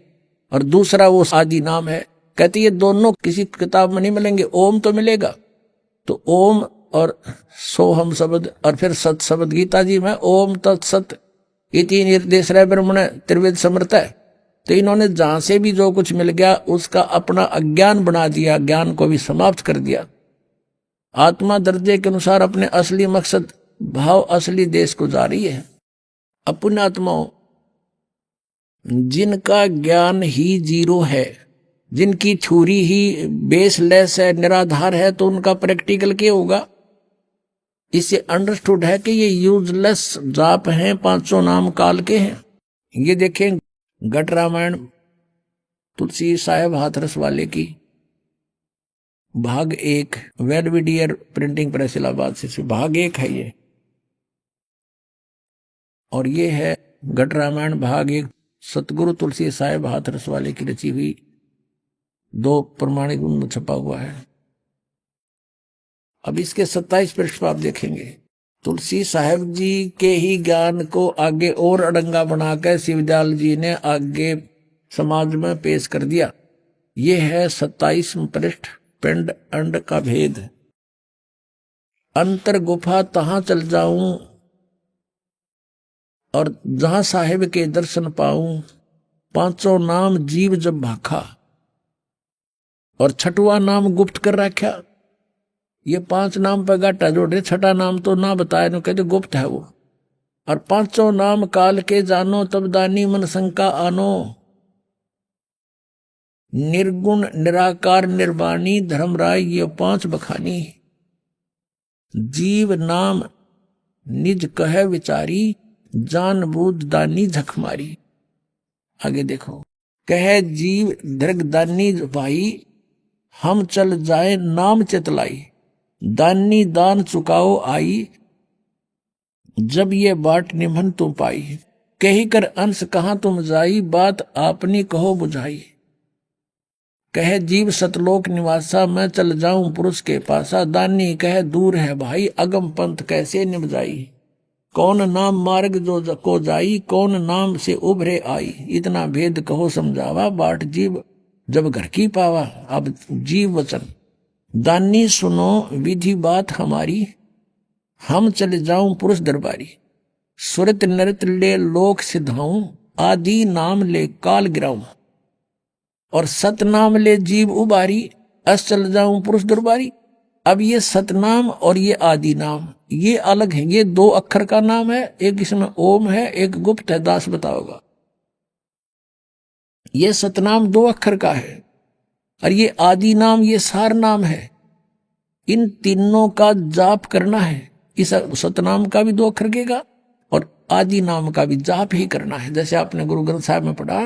और दूसरा वो आदि नाम है। कहते ये दोनों किसी किताब में नहीं मिलेंगे, ओम तो मिलेगा। तो ओम और सोहम शब्द और फिर सत शब्द गीता जी में ओम तत्सत इति निर्देश रह ब्रह्मण त्रिवेद समर्थ है। तो इन्होंने जहां से भी जो कुछ मिल गया उसका अपना अज्ञान बना दिया, ज्ञान को भी समाप्त कर दिया। आत्मा दर्जे के अनुसार अपने असली मकसद भाव असली देश को जा रही है। अपने आत्माओं जिनका ज्ञान ही जीरो है, जिनकी थ्योरी ही बेसलेस है, निराधार है, तो उनका प्रैक्टिकल क्या होगा। इससे अंडरस्टूड है कि ये यूजलेस जाप हैं, 500 नाम काल के हैं। ये देखें घट रामायण तुलसी साहेब हाथरस वाले की भाग 1 वेलविडियर प्रिंटिंग प्रेस इलाहाबाद से भाग 1 है ये, और ये है घट रामायण भाग 1 सतगुरु तुलसी साहेब हाथरस वाले की रची हुई, 2 प्रमाणिक में छपा हुआ है। अब इसके 27 पृष्ठ पर आप देखेंगे तुलसी साहेब जी के ही ज्ञान को आगे और अड़ंगा बनाकर शिवदयाल जी ने आगे समाज में पेश कर दिया। ये है 27 पृष्ठ, पिंड अंड का भेद। अंतर गुफा तहां चल जाऊं और जहां साहेब के दर्शन पाऊं, 500 नाम जीव जब भाखा, और 6वां नाम गुप्त कर रखा। ये 5 नाम पर गाटा जोड़े, 6ठा नाम तो ना बताए, तो कहते गुप्त है वो। और 500 नाम काल के जानो तब दानी मन शंका आनो, निर्गुण निराकार निर्वाणी धर्मराय ये 5 बखानी। जीव नाम निज कह विचारी, जान बूझ दानी झक मारी। आगे देखो, कह जीव दृग दानी भाई, हम चल जाए नाम चितलाई, दानी दान चुकाओ आई, जब ये बाट निमन तुम पाई, कही कर अंश कहां तुम जाई, बात आपनी कहो बुझाई। कह जीव सतलोक निवासा, मैं चल जाऊं पुरुष के पासा, दानी कह दूर है भाई, अगम पंथ कैसे निभ जाई, कौन नाम मार्ग जो को जाई, कौन नाम से उभरे आई, इतना भेद कहो समझावा, बाट जीव जब घर की पावा। अब जीव वचन, दानी सुनो विधि बात हमारी, हम चले जाऊं पुरुष दरबारी, सुरत नृत ले लोक सिधाऊं, आदि नाम ले काल गिराऊं, और सतनाम ले जीव उबारी, अस चल जाऊं पुरुष दरबारी। अब ये सतनाम और ये आदि नाम ये अलग है, ये 2 अक्षर का नाम है, एक इसमें ओम है, एक गुप्त है, दास बताओगा। ये सतनाम 2 अक्षर का है और ये आदि नाम ये सार नाम है। इन तीनों का जाप करना है। इस सतनाम का भी 2 अक्षर का और आदि नाम का भी जाप ही करना है। जैसे आपने गुरु ग्रंथ साहब में पढ़ा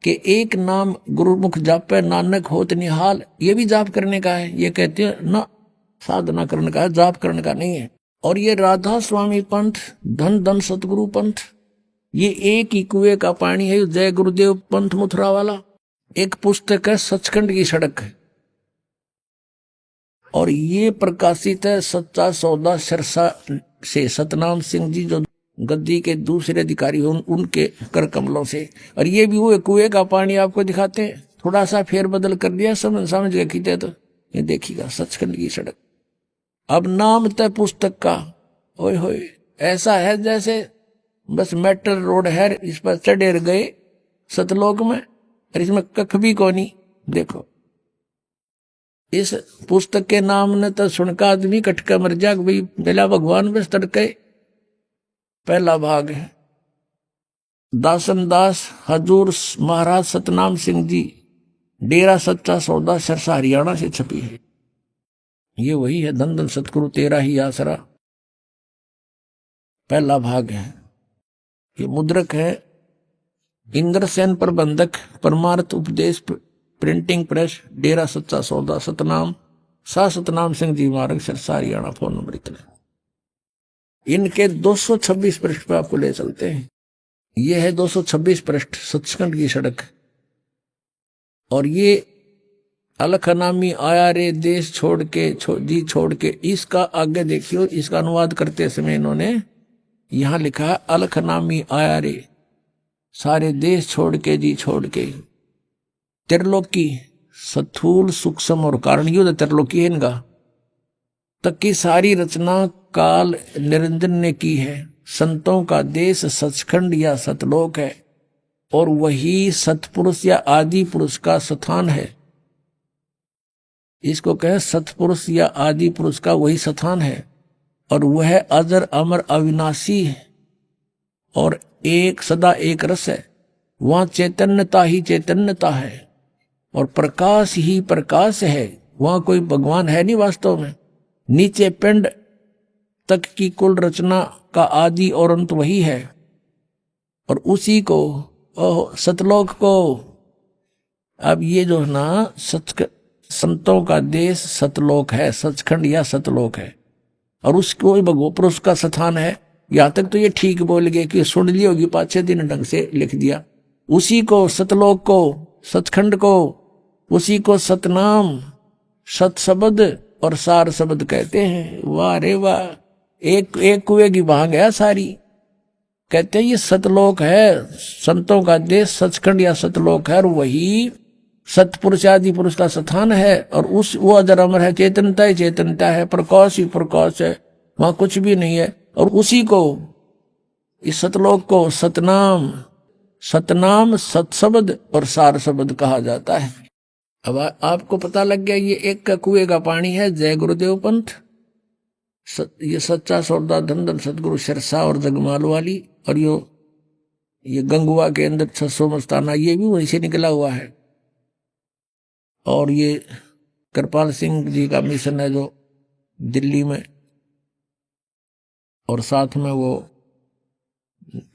कि एक नाम गुरुमुख जापे नानक होत निहाल, ये भी जाप करने का है। ये कहते हैं ना साधना करने का है, जाप करने का नहीं है। और ये राधा स्वामी पंथ, धन धन सतगुरु पंथ, ये एक ही कुएं का पानी है। जय गुरुदेव पंथ मथुरा वाला एक पुस्तक है, सचखंड की सड़क है, और ये प्रकाशित है सच्चा सौदा सिरसा से, सतनाम सिंह जी जो गद्दी के दूसरे अधिकारी हैं उनके कर कमलों से। और ये भी वो कुएं का पानी आपको दिखाते हैं, थोड़ा सा फेर बदल कर दिया, समझ गए खींचे तो ये देखिएगा सचखंड की सड़क। अब नाम तय पुस्तक का ओए होए ऐसा है जैसे बस मेटल रोड है, इस पर चढ़े गए सतलोक में, और इसमें कख भी कोनी। देखो इस पुस्तक के नाम ने तो सुनका आदमी कटका मर जा, भाई बेला भगवान बस तड़के। पहला भाग है दासन दास हजूर महाराज सतनाम सिंह जी, डेरा सच्चा सौदा सिरसा हरियाणा से छपी है। ये वही है, धन धन सतगुरु तेरा ही आसरा, पहला भाग है। ये मुद्रक है इंद्रसेन प्रबंधक, परमार्थ उपदेश प्रिंटिंग प्रेस, डेरा सच्चा सौदा, सतनाम सा सतनाम सिंह जी मार्ग सिरसा हरियाणा। फोन नंबर इतने। इनके 226 पृष्ठ पे आपको ले चलते हैं। ये है 226 पृष्ठ सचखंड की सड़क। और ये अलखनामी आया रे देश छोड़ के जी छोड़ के, इसका आगे देखियो, इसका अनुवाद करते समय इन्होंने यहां लिखा है अलखनामी आया रे, सारे देश छोड़ के जी छोड़ के। त्रिलोकी स्थूल सूक्ष्म और कारण युद्ध त्रिलोकी है इनका, तक की सारी रचना काल निरंजन ने की है। संतों का देश सचखंड या सतलोक है, और वही सतपुरुष या आदि पुरुष का स्थान है। इसको कहे सतपुरुष या आदि पुरुष का वही स्थान है, और वह अजर अमर अविनाशी है, और एक सदा एक रस है। वहां चैतन्यता ही चैतन्यता है, और प्रकाश ही प्रकाश है। वहां कोई भगवान है नहीं वास्तव में। नीचे पिंड तक की कुल रचना का आदि और अंत वही है, और उसी को सतलोक को। अब ये जो है ना संतों का देश सतलोक है, सचखंड या सतलोक है, और उसको भगवो पुरुष का स्थान है। यहां तक तो ये ठीक बोल गए कि सुन ली होगी, 5-6 दिन ढंग से लिख दिया। उसी को सतलोक को, सचखंड को, उसी को सतनाम सत शब्द और सार शब्द कहते हैं। वाह रे वाह, एक कुएं की भांग है सारी। कहते हैं ये सतलोक है, संतों का देश सचखंड या सतलोक है, और वही सतपुरुष आदि पुरुष का स्थान है। और वो अजर अमर है, चेतनता ही चेतनता है, प्रकाश ही प्रकाश है, वहां कुछ भी नहीं है। और उसी को, इस सतलोक को सतनाम सत शब्द और सार शब्द कहा जाता है। अब आपको पता लग गया ये एक का कुएं का पानी है, जय गुरुदेव पंथ। ये सच्चा सौदा धन धन सतगुरु सिरसा और जगमाल वाली, और ये गंगुआ के अंदर 600 मस्ताना, ये भी वहीं से निकला हुआ है। और ये कृपाल सिंह जी का मिशन है जो दिल्ली में, और साथ में वो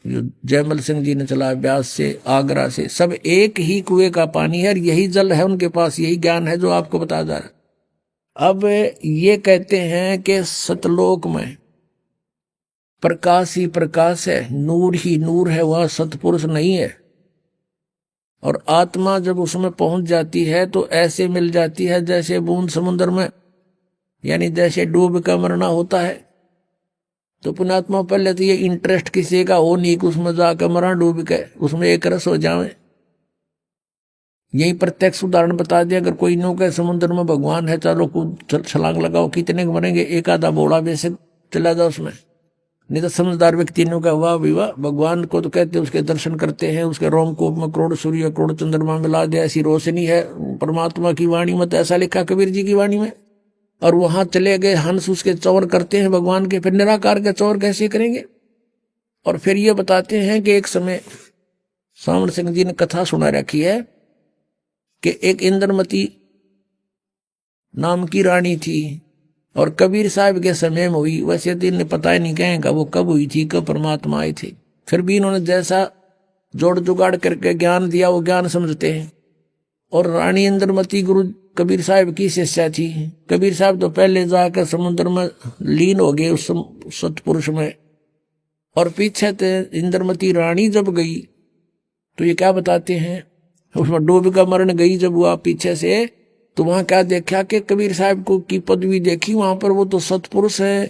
जो जयमल सिंह जी ने चलाया ब्यास से, आगरा से, सब एक ही कुएं का पानी है, और यही जल है उनके पास, यही ज्ञान है जो आपको बता जा रहा। अब ये कहते हैं कि सतलोक में प्रकाश ही प्रकाश है, नूर ही नूर है, वह सतपुरुष नहीं है। और आत्मा जब उसमें पहुंच जाती है तो ऐसे मिल जाती है जैसे बूंद समुद्र में, यानी जैसे डूब का मरना होता है। तो पुण्यात्मा पहले तो ये इंटरेस्ट किसी का हो नहीं कि उसमें जाकर मरा डूब के, उसमें एक रस हो जाए। यही प्रत्यक्ष उदाहरण बता दिया। अगर कोई नो के समुद्र में भगवान है, चलो कूद छलांग लगाओ, कितने मरेंगे? एक आधा बोला बेशक चला जाओ उसमें। नहीं तो समझदार व्यक्ति ने कहा वाह भाई वाह, भगवान को तो कहते हैं, उसके दर्शन करते हैं, उसके रोमकूप में करोड़ सूर्य करोड़ चंद्रमा मिला दे, ऐसी रोशनी है परमात्मा की वाणी में, तो ऐसा लिखा कबीर जी की वाणी में। और वहां चले गए, हंस उसके चौर करते हैं भगवान के, फिर निराकार के चौर कैसे करेंगे। और फिर ये बताते हैं कि एक समय सावण सिंह जी ने कथा सुना रखी है कि एक इंद्रमती नाम की रानी थी और कबीर साहब के समय में हुई। वैसे तो इन्हें पता ही नहीं कहेगा वो कब हुई थी, कब परमात्मा आए थे, फिर भी इन्होंने जैसा जोड़ जुगाड़ करके ज्ञान दिया वो ज्ञान समझते हैं। और रानी इंद्रमती गुरु कबीर साहब की शिष्या थी। कबीर साहब तो पहले जाकर समुद्र में लीन हो गए उस सतपुरुष में, और पीछे तो इंद्रमती रानी जब गई तो ये क्या बताते हैं, उसमें डूब का मरण गई जब हुआ पीछे से, तो वहां क्या देखा कि कबीर साहब को की पदवी देखी, वहां पर वो तो सतपुरुष है।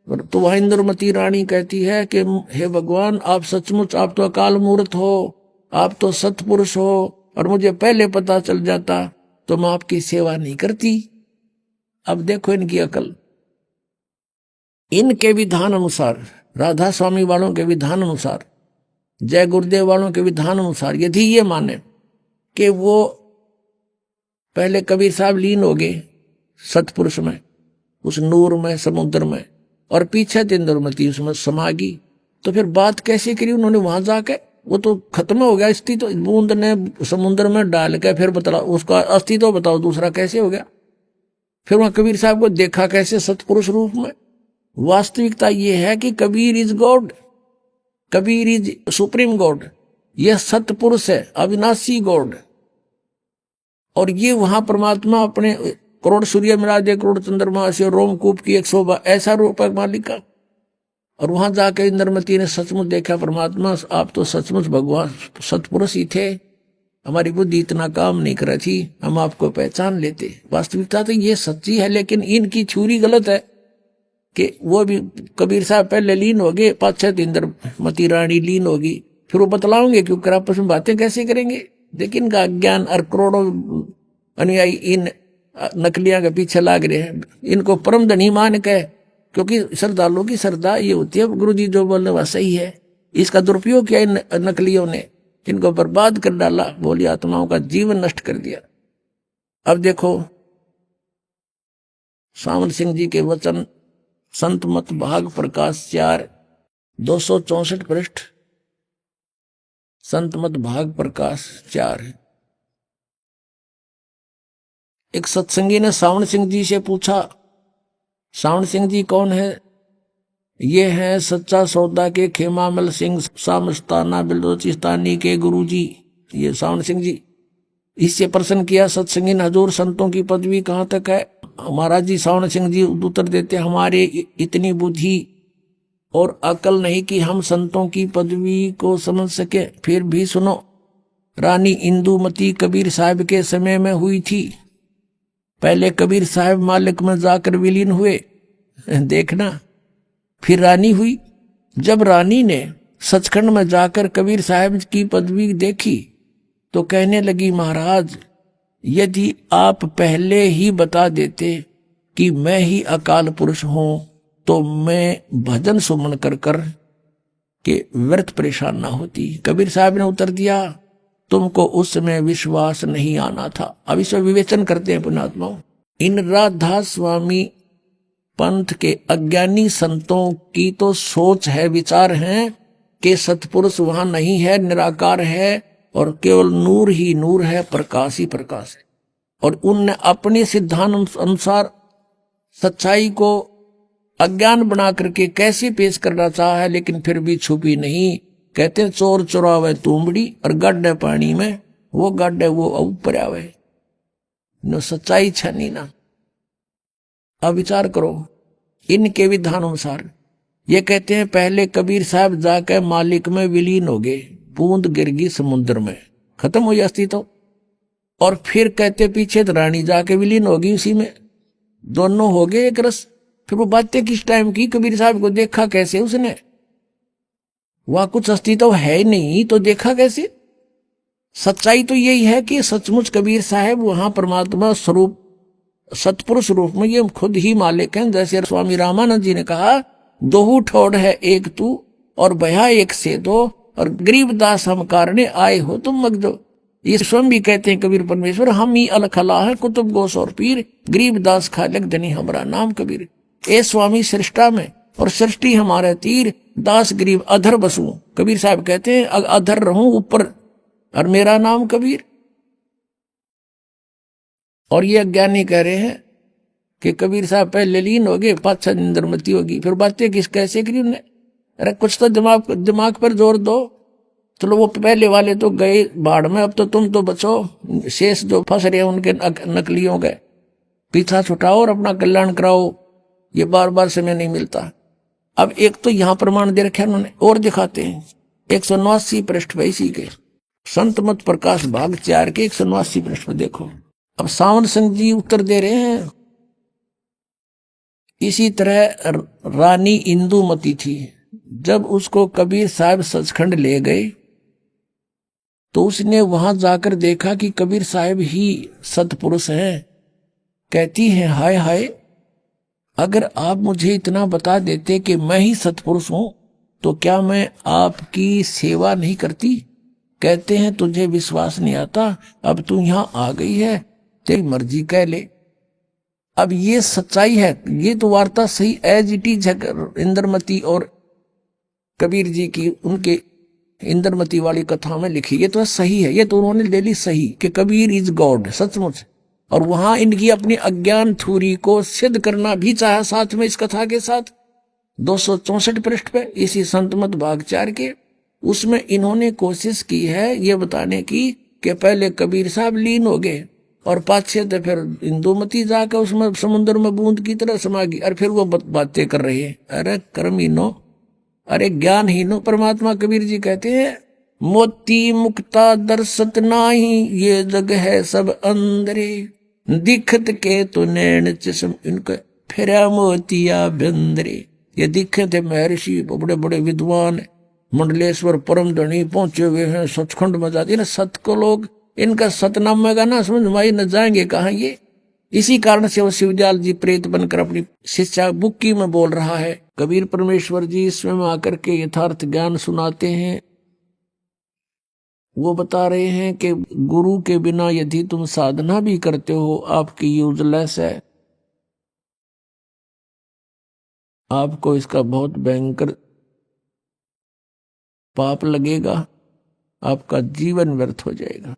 तो वहां इंद्रमती रानी कहती है कि हे भगवान, आप सचमुच, आप तो अकाल मूर्त हो, आप तो सतपुरुष हो, और मुझे पहले पता चल जाता तो मैं आपकी सेवा नहीं करती। अब देखो इनकी अकल। इनके विधान अनुसार, राधा स्वामी वालों के विधान अनुसार, जय गुरुदेव वालों के विधान अनुसार, यदि ये माने कि वो पहले कबीर साहब लीन हो गए सतपुरुष में, उस नूर में, समुद्र में, और पीछे इंद्रमती उसमें समा गई, तो फिर बात कैसे करी उन्होंने वहां जाके, वो तो खत्म हो गया अस्तित्व, तो बूंद ने समुद्र में डाल के फिर बता उसका अस्तित्व बताओ दूसरा कैसे हो गया। फिर वहां कबीर साहब को देखा कैसे सतपुरुष रूप में। वास्तविकता ये है कि Kabir is God, Kabir is supreme God, यह सतपुरुष है, अविनाशी गॉड। और ये वहां परमात्मा अपने करोड़ सूर्य मिला दे, करोड़ चंद्रमा से, रोमकूप की 100 ऐसा रूप है मालिक का। और वहां जाके इंद्रमती ने सचमुच देखा परमात्मा, आप तो सचमुच भगवान सतपुरुष ही थे, हमारी बुद्धि इतना काम नहीं कर रही थी, हम आपको पहचान लेते। वास्तविकता तो ये सच्ची है, लेकिन इनकी थ्योरी गलत है कि वो भी कबीर साहब पहले लीन हो गए, 5-6 इंद्रमती रानी लीन होगी, फिर वो बतलाओगे क्योंकि आपस में बातें कैसे करेंगे। देखिए इनका अज्ञान, और करोड़ों अनुयायी इन नकलियां के पीछे लाग रहे हैं, इनको परम धनी मान के, क्योंकि श्रद्धालुओं की श्रद्धा ये होती है गुरु जी जो बोलने वह सही है। इसका दुरुपयोग किया इन नकलियों ने, इनको बर्बाद कर डाला, भोली आत्माओं का जीवन नष्ट कर दिया। अब देखो सावन सिंह जी के वचन, संत मत भाग प्रकाश 4 264 पृष्ठ, संत मत भाग प्रकाश 4। एक सत्संगी ने सावन सिंह जी से पूछा, सावन सिंह जी कौन है? ये हैं सच्चा सौदा के खेमामल सिंह सामस्ताना बिलोचिस्तानी के गुरुजी, ये सावन सिंह जी। इससे प्रश्न किया सत्संगी ने, हजूर संतों की पदवी कहाँ तक है? महाराज जी, सावन सिंह जी उत्तर देते, हमारे इतनी बुद्धि और अकल नहीं कि हम संतों की पदवी को समझ सके। फिर भी सुनो, रानी इंदुमती कबीर साहब के समय में हुई थी। पहले कबीर साहब मालिक में जाकर विलीन हुए, देखना, फिर रानी हुई। जब रानी ने सचखंड में जाकर कबीर साहब की पदवी देखी तो कहने लगी, महाराज यदि आप पहले ही बता देते कि मैं ही अकाल पुरुष हूं तो मैं भजन सुमन कर कर के व्यर्थ परेशान ना होती। कबीर साहब ने उत्तर दिया, तुमको उस समय विश्वास नहीं आना था। अब इसमें विवेचन करते हैं पुण्यात्माओं। इन राधा स्वामी पंथ के अज्ञानी संतों की तो सोच है, विचार है कि सतपुरुष वहां नहीं है, निराकार है और केवल नूर ही नूर है, प्रकाश ही प्रकाश है। और उनने अपने सिद्धांत अनुसार सच्चाई को अज्ञान बना करके कैसे पेश करना चाहा है, लेकिन फिर भी छुपी नहीं। कहते हैं चोर चुरावे तुमड़ी और गड्ढे पानी में, वो गड्ढे वो ऊपर आवे, नो सच्चाई छनी ना। अब विचार करो इनके विधान अनुसार। ये कहते हैं पहले कबीर साहब जाकर मालिक में विलीन हो गए, बूंद गिर गई समुद्र में, खत्म हो जाती तो। और फिर कहते पीछे तो रानी जाके विलीन हो गई उसी में, दोनों हो गए एक रस। फिर वो बातें किस टाइम की? कबीर साहब को देखा कैसे उसने? वहां कुछ अस्तित्व है नहीं तो देखा कैसे? सच्चाई तो यही है कि सचमुच कबीर साहब वहां परमात्मा स्वरूप सतपुरुष रूप में ये खुद ही मालिक हैं। जैसे स्वामी रामानंद जी ने कहा दोहू ठोड़ है एक तू और भया एक से दो, और गरीबदास हम कारणे आए हो तुम मगजो। ये स्वयं भी कहते हैं कबीर परमेश्वर, हम ही अलखला है कुतुब गोस और पीर, गरीबदास खालक धनी हमारा नाम कबीर। ए स्वामी सृष्टा में और सृष्टि हमारे तीर, दास गरीब अधर बसू। कबीर साहब कहते हैं अधर रहूं ऊपर और मेरा नाम कबीर। और ये अज्ञानी कह रहे हैं कि कबीर साहब पहले लीन हो गए, पाछा निंदरमती होगी। फिर बातें किस कैसे करी उन्हें? अरे कुछ तो दिमाग पर जोर दो। चलो वो पहले वाले तो गए बाढ़ में, अब तो तुम तो बचो, शेष जो फंस रहे उनके नकलियों गए। पीछा छुटाओ और अपना कल्याण कराओ, ये बार बार समय नहीं मिलता। अब एक तो यहां प्रमाण दे रखे उन्होंने, और दिखाते हैं 189 पृष्ठ पे इसी के संत मत प्रकाश भाग 4 के 189 पृष्ठ पे देखो। अब सावन सिंह जी उत्तर दे रहे हैं, इसी तरह रानी इंदुमती थी, जब उसको कबीर साहब सचखंड ले गए तो उसने वहां जाकर देखा कि कबीर साहब ही सतपुरुष हैं। कहती है हाय हाय, अगर आप मुझे इतना बता देते कि मैं ही सतपुरुष हूं तो क्या मैं आपकी सेवा नहीं करती? कहते हैं तुझे विश्वास नहीं आता, अब तू यहां आ गई है, तेरी मर्जी कह ले। अब ये सच्चाई है, ये तो वार्ता सही एज इट इज है इंद्रमती और कबीर जी की, उनके इंद्रमती वाली कथा में लिखी। ये तो सही है, ये तो उन्होंने ले ली सही कि कबीर इज गॉड सचमुच। और वहां इनकी अपनी अज्ञान थ्योरी को सिद्ध करना भी चाहा साथ में इस कथा के साथ। 264 पृष्ठ पे इसी संतमत भाग 4 के, उसमें इन्होंने कोशिश की है ये बताने की कि पहले कबीर साहब लीन हो गए और पाछे तो फिर इंदुमती जाकर उसमें समुद्र में बूंद की तरह समा गई, और फिर वो बातें कर रही है। अरे कर्महीनो, अरे ज्ञानहीनो। परमात्मा कबीर जी कहते हैं मोती मुक्ता दर्शत नाही, ये जग है सब अंदरे, दिखत के तो नैन चश्म इनके फिरा मोतिया बंदरे। ये दिखे थे महर्षि बड़े बड़े विद्वान मंडलेश्वर परम धनी पहुंचे हुए हैं सचखंड में जाती है ना सत को लोग, इनका सतनाम में गाना समझ माई न जाएंगे कहा ये। इसी कारण से वो शिवदयाल जी प्रेत बनकर अपनी शिष्या बुक्की में बोल रहा है। कबीर परमेश्वर जी स्वयं आकर के यथार्थ ज्ञान सुनाते हैं। वो बता रहे हैं कि गुरु के बिना यदि तुम साधना भी करते हो आपकी यूजलेस है, आपको इसका बहुत भयंकर पाप लगेगा, आपका जीवन व्यर्थ हो जाएगा।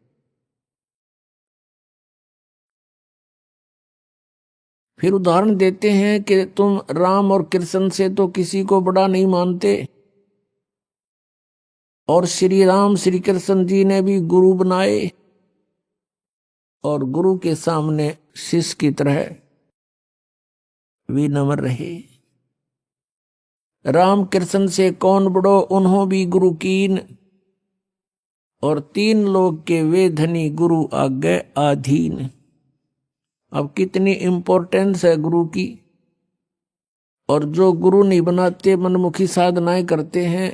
फिर उदाहरण देते हैं कि तुम राम और कृष्ण से तो किसी को बड़ा नहीं मानते, और श्री राम श्री कृष्ण जी ने भी गुरु बनाए और गुरु के सामने शिष्य की तरह विनम्र रहे। राम कृष्ण से कौन बड़ो उन्हों भी गुरु कीन, और 3 लोग के वे धनी गुरु आगे आधीन। अब कितनी इंपॉर्टेंस है गुरु की। और जो गुरु नहीं बनाते मनमुखी साधनाएं करते हैं,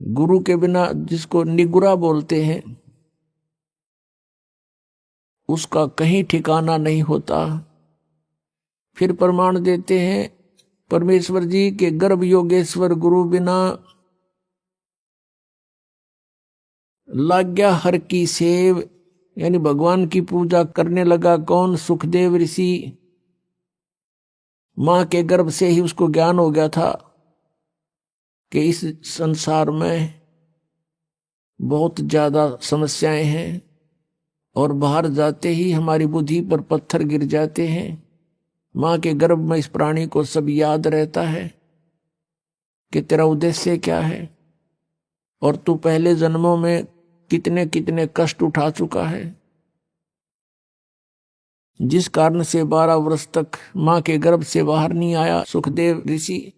गुरु के बिना जिसको निगुरा बोलते हैं, उसका कहीं ठिकाना नहीं होता। फिर प्रमाण देते हैं परमेश्वर जी के गर्भ योगेश्वर गुरु बिना लाग्या हर की सेव, यानी भगवान की पूजा करने लगा कौन? सुखदेव ऋषि। मां के गर्भ से ही उसको ज्ञान हो गया था कि इस संसार में बहुत ज्यादा समस्याएं हैं, और बाहर जाते ही हमारी बुद्धि पर पत्थर गिर जाते हैं। मां के गर्भ में इस प्राणी को सब याद रहता है कि तेरा उद्देश्य क्या है, और तू पहले जन्मों में कितने कितने कष्ट उठा चुका है, जिस कारण से 12 वर्ष तक मां के गर्भ से बाहर नहीं आया। सुखदेव ऋषि,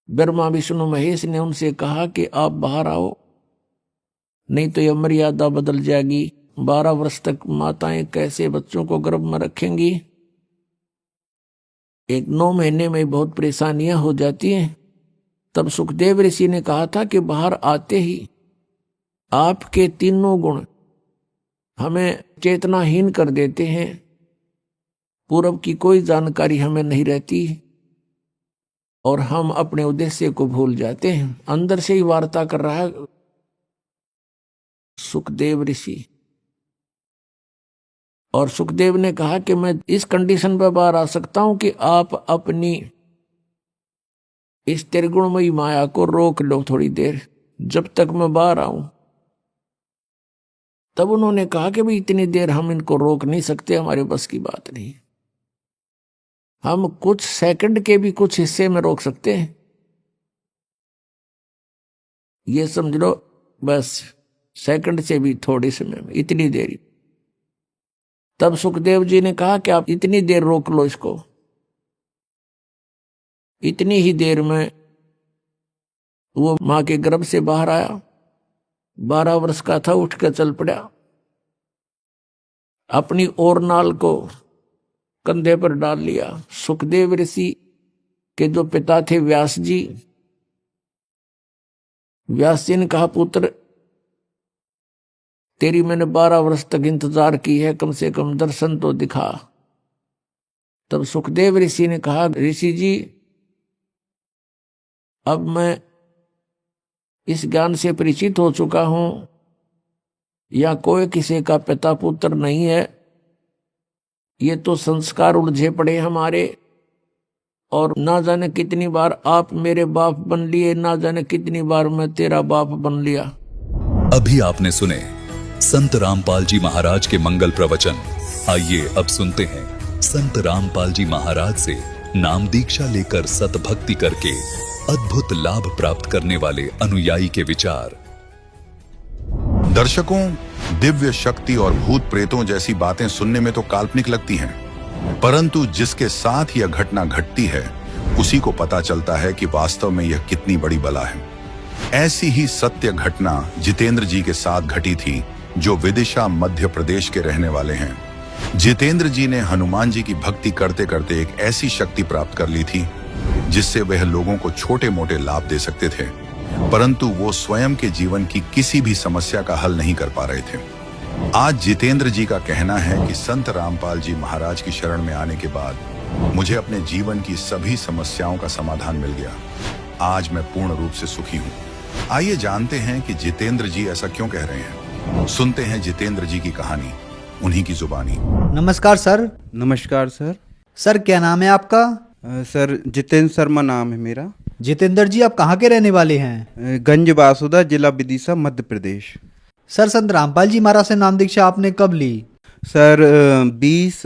ब्रह्मा विष्णु महेश ने उनसे कहा कि आप बाहर आओ, नहीं तो यह मर्यादा बदल जाएगी। 12 वर्ष तक माताएं कैसे बच्चों को गर्भ में रखेंगी? 9 महीने में बहुत परेशानियां हो जाती हैं। तब सुखदेव ऋषि ने कहा था कि बाहर आते ही आपके 3 गुण हमें चेतनाहीन कर देते हैं, पूर्व की कोई जानकारी हमें नहीं रहती और हम अपने उद्देश्य को भूल जाते हैं। अंदर से ही वार्ता कर रहा है सुखदेव ऋषि, और सुखदेव ने कहा कि मैं इस कंडीशन पर बाहर आ सकता हूं कि आप अपनी इस त्रिगुणमयी माया को रोक लो थोड़ी देर, जब तक मैं बाहर आऊं। तब उन्होंने कहा कि भाई इतनी देर हम इनको रोक नहीं सकते, हमारे बस की बात नहीं। हम कुछ सेकंड के भी कुछ हिस्से में रोक सकते हैं, ये समझ लो, बस सेकंड से भी थोड़े समय में, इतनी देर। तब सुखदेव जी ने कहा कि आप इतनी देर रोक लो इसको। इतनी ही देर में वो मां के गर्भ से बाहर आया, 12 वर्ष का था, उठ कर चल पड़ा, अपनी और नाल को कंधे पर डाल लिया। सुखदेव ऋषि के जो पिता थे व्यास जी, व्यास जी ने कहा पुत्र तेरी मैंने 12 वर्ष तक इंतजार की है, कम से कम दर्शन तो दिखा। तब सुखदेव ऋषि ने कहा ऋषि जी अब मैं इस ज्ञान से परिचित हो चुका हूं, या कोई किसी का पिता पुत्र नहीं है, ये तो संस्कार उलझे पड़े हमारे, और ना जाने कितनी बार आप मेरे बाप बन लिए, ना जाने कितनी बार मैं तेरा बाप बन लिया। अभी आपने सुने संत रामपाल जी महाराज के मंगल प्रवचन। आइए अब सुनते हैं संत रामपाल जी महाराज से नाम दीक्षा लेकर सतभक्ति करके अद्भुत लाभ प्राप्त करने वाले अनुयायी के विचार। दर्शकों, दिव्य शक्ति और भूत प्रेतों जैसी बातें सुनने में तो काल्पनिक लगती हैं, परंतु जिसके साथ यह घटना घटती है उसी को पता चलता है कि वास्तव में यह कितनी बड़ी बला है। ऐसी ही सत्य घटना जितेंद्र जी के साथ घटी थी, जो विदिशा मध्य प्रदेश के रहने वाले हैं। जितेंद्र जी ने हनुमान जी की भक्ति करते करते एक ऐसी शक्ति प्राप्त कर ली थी जिससे वह लोगों को छोटे मोटे लाभ दे सकते थे, परंतु वो स्वयं के जीवन की किसी भी समस्या का हल नहीं कर पा रहे थे। आज जितेंद्र जी का कहना है कि संत रामपाल जी महाराज की शरण में आने के बाद मुझे अपने जीवन की सभी समस्याओं का समाधान मिल गया। आज मैं पूर्ण रूप से सुखी हूँ। आइए जानते हैं कि जितेंद्र जी ऐसा क्यों कह रहे हैं। सुनते हैं जितेंद्र जी की कहानी, उन्हीं की जुबानी। नमस्कार सर। नमस्कार सर। सर क्या नाम है आपका? सर जितेंद्र शर्मा नाम है मेरा। जितेंद्र जी आप कहाँ के रहने वाले हैं? गंज बासुदा, जिला विदिशा, मध्य प्रदेश। सर संत रामपाल जी महाराज से नाम दीक्षा आपने कब ली? सर 20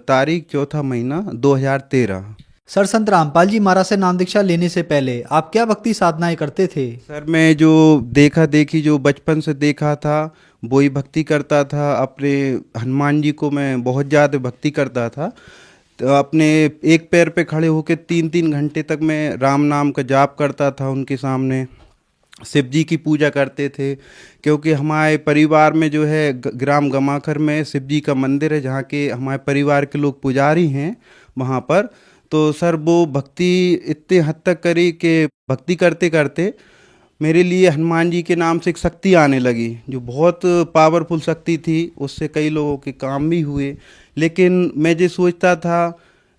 तारीख 4था महीना 2013। सर संत रामपाल जी महाराज से नाम दीक्षा लेने से पहले आप क्या भक्ति साधनाएं करते थे? सर मैं जो देखा देखी जो बचपन से देखा था वही भक्ति करता था। अपने हनुमान जी को मैं बहुत ज़्यादा भक्ति करता था। तो अपने एक पैर पे खड़े होकर 3-3 घंटे तक मैं राम नाम का जाप करता था उनके सामने। शिव जी की पूजा करते थे, क्योंकि हमारे परिवार में जो है ग्राम गमाखर में शिव जी का मंदिर है, जहाँ के हमारे परिवार के लोग पुजारी हैं वहाँ पर। तो सर वो भक्ति इतने हद तक करी कि भक्ति करते करते मेरे लिए हनुमान जी के नाम से एक शक्ति आने लगी, जो बहुत पावरफुल शक्ति थी। उससे कई लोगों के काम भी हुए, लेकिन मैं जो सोचता था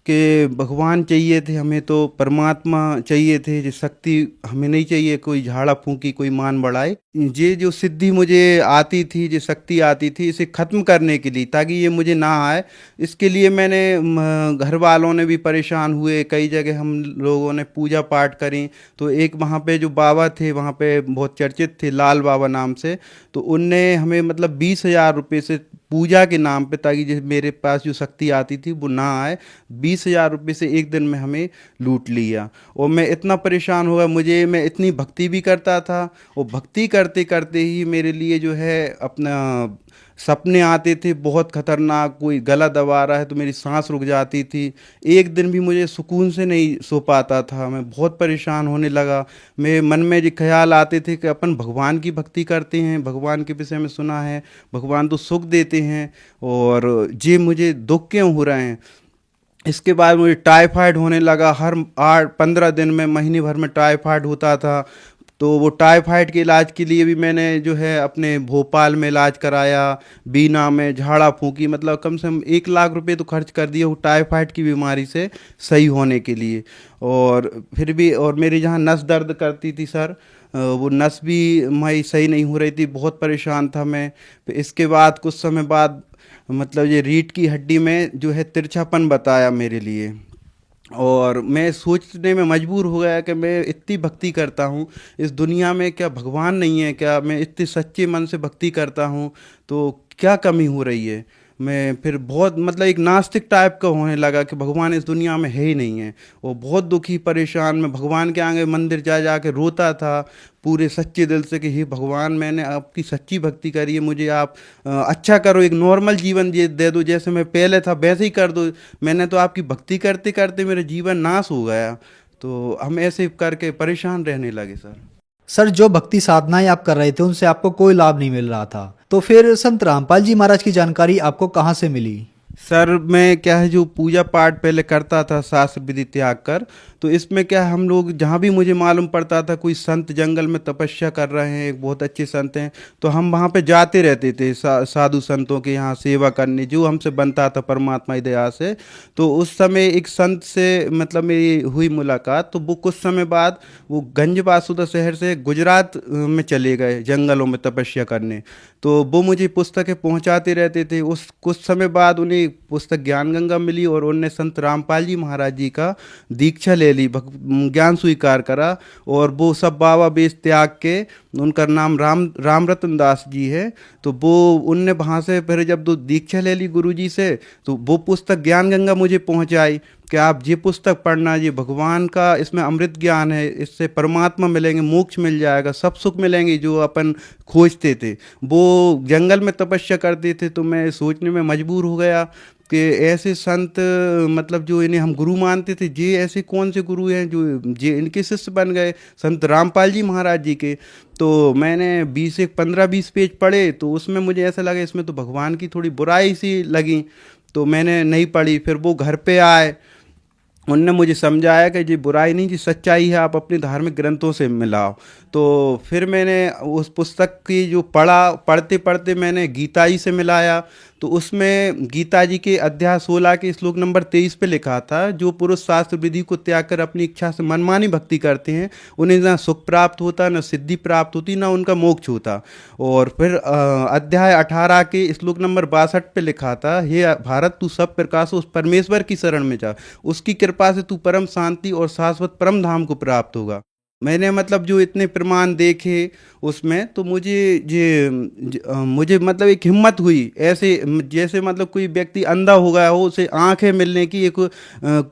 कि भगवान चाहिए थे हमें, तो परमात्मा चाहिए थे, जो शक्ति हमें नहीं चाहिए कोई झाड़ा फूंकी कोई मान बढ़ाए। ये जो सिद्धि मुझे आती थी, जो शक्ति आती थी, इसे ख़त्म करने के लिए, ताकि ये मुझे ना आए, इसके लिए मैंने घर वालों ने भी परेशान हुए। कई जगह हम लोगों ने पूजा पाठ करी। तो एक वहाँ पे जो बाबा थे वहाँ पे बहुत चर्चित थे, लाल बाबा नाम से, तो उनने हमें मतलब 20,000 रुपये से पूजा के नाम पे, ताकि जैसे मेरे पास जो शक्ति आती थी वो ना आए, 20,000 रुपये से एक दिन में हमें लूट लिया। और मैं इतना परेशान हुआ, मैं इतनी भक्ति भी करता था, और भक्ति करते करते ही मेरे लिए जो है अपना सपने आते थे बहुत खतरनाक। कोई गला दबा रहा है तो मेरी सांस रुक जाती थी। एक दिन भी मुझे सुकून से नहीं सो पाता था। मैं बहुत परेशान होने लगा। मेरे मन में जो ख्याल आते थे कि अपन भगवान की भक्ति करते हैं, भगवान के विषय में सुना है, भगवान तो सुख देते हैं, और ये मुझे दुख क्यों हो रहे हैं। इसके बाद मुझे टाइफाइड होने लगा। हर 8-15 दिन में, महीने भर में टाइफाइड होता था। तो वो टाइफाइड के इलाज के लिए भी मैंने जो है अपने भोपाल में इलाज कराया, बीना में झाड़ा फूकी, मतलब कम से कम 1 लाख रुपए तो खर्च कर दिए वो टाइफाइड की बीमारी से सही होने के लिए। और फिर भी, और मेरी जहाँ नस दर्द करती थी सर, वो नस भी मैं सही नहीं हो रही थी, बहुत परेशान था मैं। फिर इसके बाद कुछ समय बाद मतलब ये रीढ़ की हड्डी में जो है तिरछापन बताया मेरे लिए, और मैं सोचने में मजबूर हो गया कि मैं इतनी भक्ति करता हूँ इस दुनिया में, क्या भगवान नहीं है क्या? मैं इतने सच्चे मन से भक्ति करता हूँ तो क्या कमी हो रही है? मैं फिर बहुत मतलब एक नास्तिक टाइप का होने लगा कि भगवान इस दुनिया में है ही नहीं है, और बहुत दुखी परेशान मैं भगवान के आगे मंदिर जा जा के रोता था पूरे सच्चे दिल से कि हे भगवान, मैंने आपकी सच्ची भक्ति करी है, मुझे आप अच्छा करो, एक नॉर्मल जीवन दे दो, जैसे मैं पहले था वैसे ही कर दो। मैंने तो आपकी भक्ति करते करते मेरा जीवन नाश हो गया। तो हम ऐसे करके परेशान रहने लगे सर। सर, जो भक्ति साधनाएं आप कर रहे थे उनसे आपको कोई लाभ नहीं मिल रहा था, तो फिर संत रामपाल जी महाराज की जानकारी आपको कहाँ से मिली? सर मैं क्या है, जो पूजा पाठ पहले करता था शास्त्र विधि त्याग कर, तो इसमें क्या है, हम लोग जहाँ भी मुझे मालूम पड़ता था कोई संत जंगल में तपस्या कर रहे हैं, एक बहुत अच्छे संत हैं, तो हम वहाँ पे जाते रहते थे साधु संतों के यहाँ सेवा करने, जो हमसे बनता था परमात्मा की दया से। तो उस समय एक संत से मतलब मेरी हुई मुलाकात, तो वो कुछ समय बाद वो गंज बासुदा शहर से गुजरात में चले गए जंगलों में तपस्या करने। तो वो मुझे पुस्तकें पहुंचाते रहते थे। उस कुछ समय बाद उन्हें पुस्तक ज्ञान गंगा मिली और उन्होंने संत रामपाल जी महाराज जी का दीक्षा ले ली, ज्ञान स्वीकार करा, और वो सब बाबा बेस त्याग के, उनका नाम राम रतन दास जी है। तो वो उनने वहाँ से फिर जब दो दीक्षा ले ली गुरु जी से, तो वो पुस्तक ज्ञान गंगा मुझे पहुँचाई कि आप ये पुस्तक पढ़ना, ये भगवान का इसमें अमृत ज्ञान है, इससे परमात्मा मिलेंगे, मोक्ष मिल जाएगा, सब सुख मिलेंगे जो अपन खोजते थे। वो जंगल में तपस्या करते थे, तो मैं सोचने में मजबूर हो गया कि ऐसे संत मतलब जो इन्हें हम गुरु मानते थे, ये ऐसे कौन से गुरु हैं जो ये इनके शिष्य बन गए संत रामपाल जी महाराज जी के। तो मैंने 15-20 पेज पढ़े, तो उसमें मुझे ऐसा लगा इसमें तो भगवान की थोड़ी बुराई सी लगी, तो मैंने नहीं पढ़ी। फिर वो घर पे आए, उनने मुझे समझाया कि ये बुराई नहीं, जी सच्चाई है, आप अपने धार्मिक ग्रंथों से मिलाओ। तो फिर मैंने उस पुस्तक की जो पढ़ते पढ़ते मैंने गीता जी से मिलाया, तो उसमें गीता जी के अध्याय 16 के श्लोक नंबर 23 पे लिखा था, जो पुरुष शास्त्र विधि को त्याग कर अपनी इच्छा से मनमानी भक्ति करते हैं, उन्हें ना सुख प्राप्त होता, ना सिद्धि प्राप्त होती, ना उनका मोक्ष होता। और फिर अध्याय 18 के श्लोक नंबर 62 पे लिखा था, हे भारत, तू सब प्रकाश उस परमेश्वर की शरण में जा, उसकी कृपा से तू परम शांति और शाश्वत परम धाम को प्राप्त होगा। मैंने मतलब जो इतने प्रमाण देखे उसमें, तो मुझे मतलब एक हिम्मत हुई, ऐसे जैसे मतलब कोई व्यक्ति अंधा हो गया हो, उसे आंखें मिलने की एक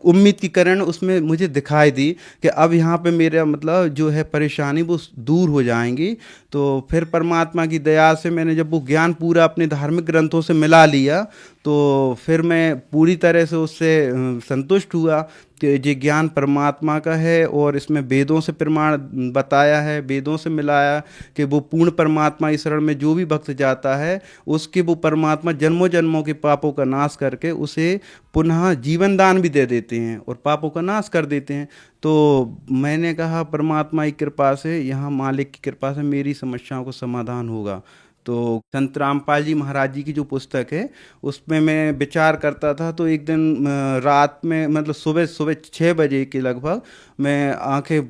उम्मीद की किरण उसमें मुझे दिखाई दी कि अब यहाँ पे मेरा मतलब जो है परेशानी वो दूर हो जाएंगी। तो फिर परमात्मा की दया से मैंने जब वो ज्ञान पूरा अपने धार्मिक ग्रंथों से मिला लिया, तो फिर मैं पूरी तरह से उससे संतुष्ट हुआ कि ये ज्ञान परमात्मा का है, और इसमें वेदों से प्रमाण बताया है, वेदों से मिलाया कि वो पूर्ण परमात्मा की शरण में जो भी भक्त जाता है, उसके वो परमात्मा जन्मों जन्मों के पापों का नाश करके उसे पुनः जीवन दान भी दे देते हैं और पापों का नाश कर देते हैं। तो मैंने कहा परमात्मा की कृपा से, यहाँ मालिक की कृपा से मेरी समस्याओं को समाधान होगा। तो संत रामपाल जी महाराज जी की जो पुस्तक है उसमें मैं विचार करता था, तो एक दिन रात में मतलब सुबह 6 बजे के लगभग मैं आंखें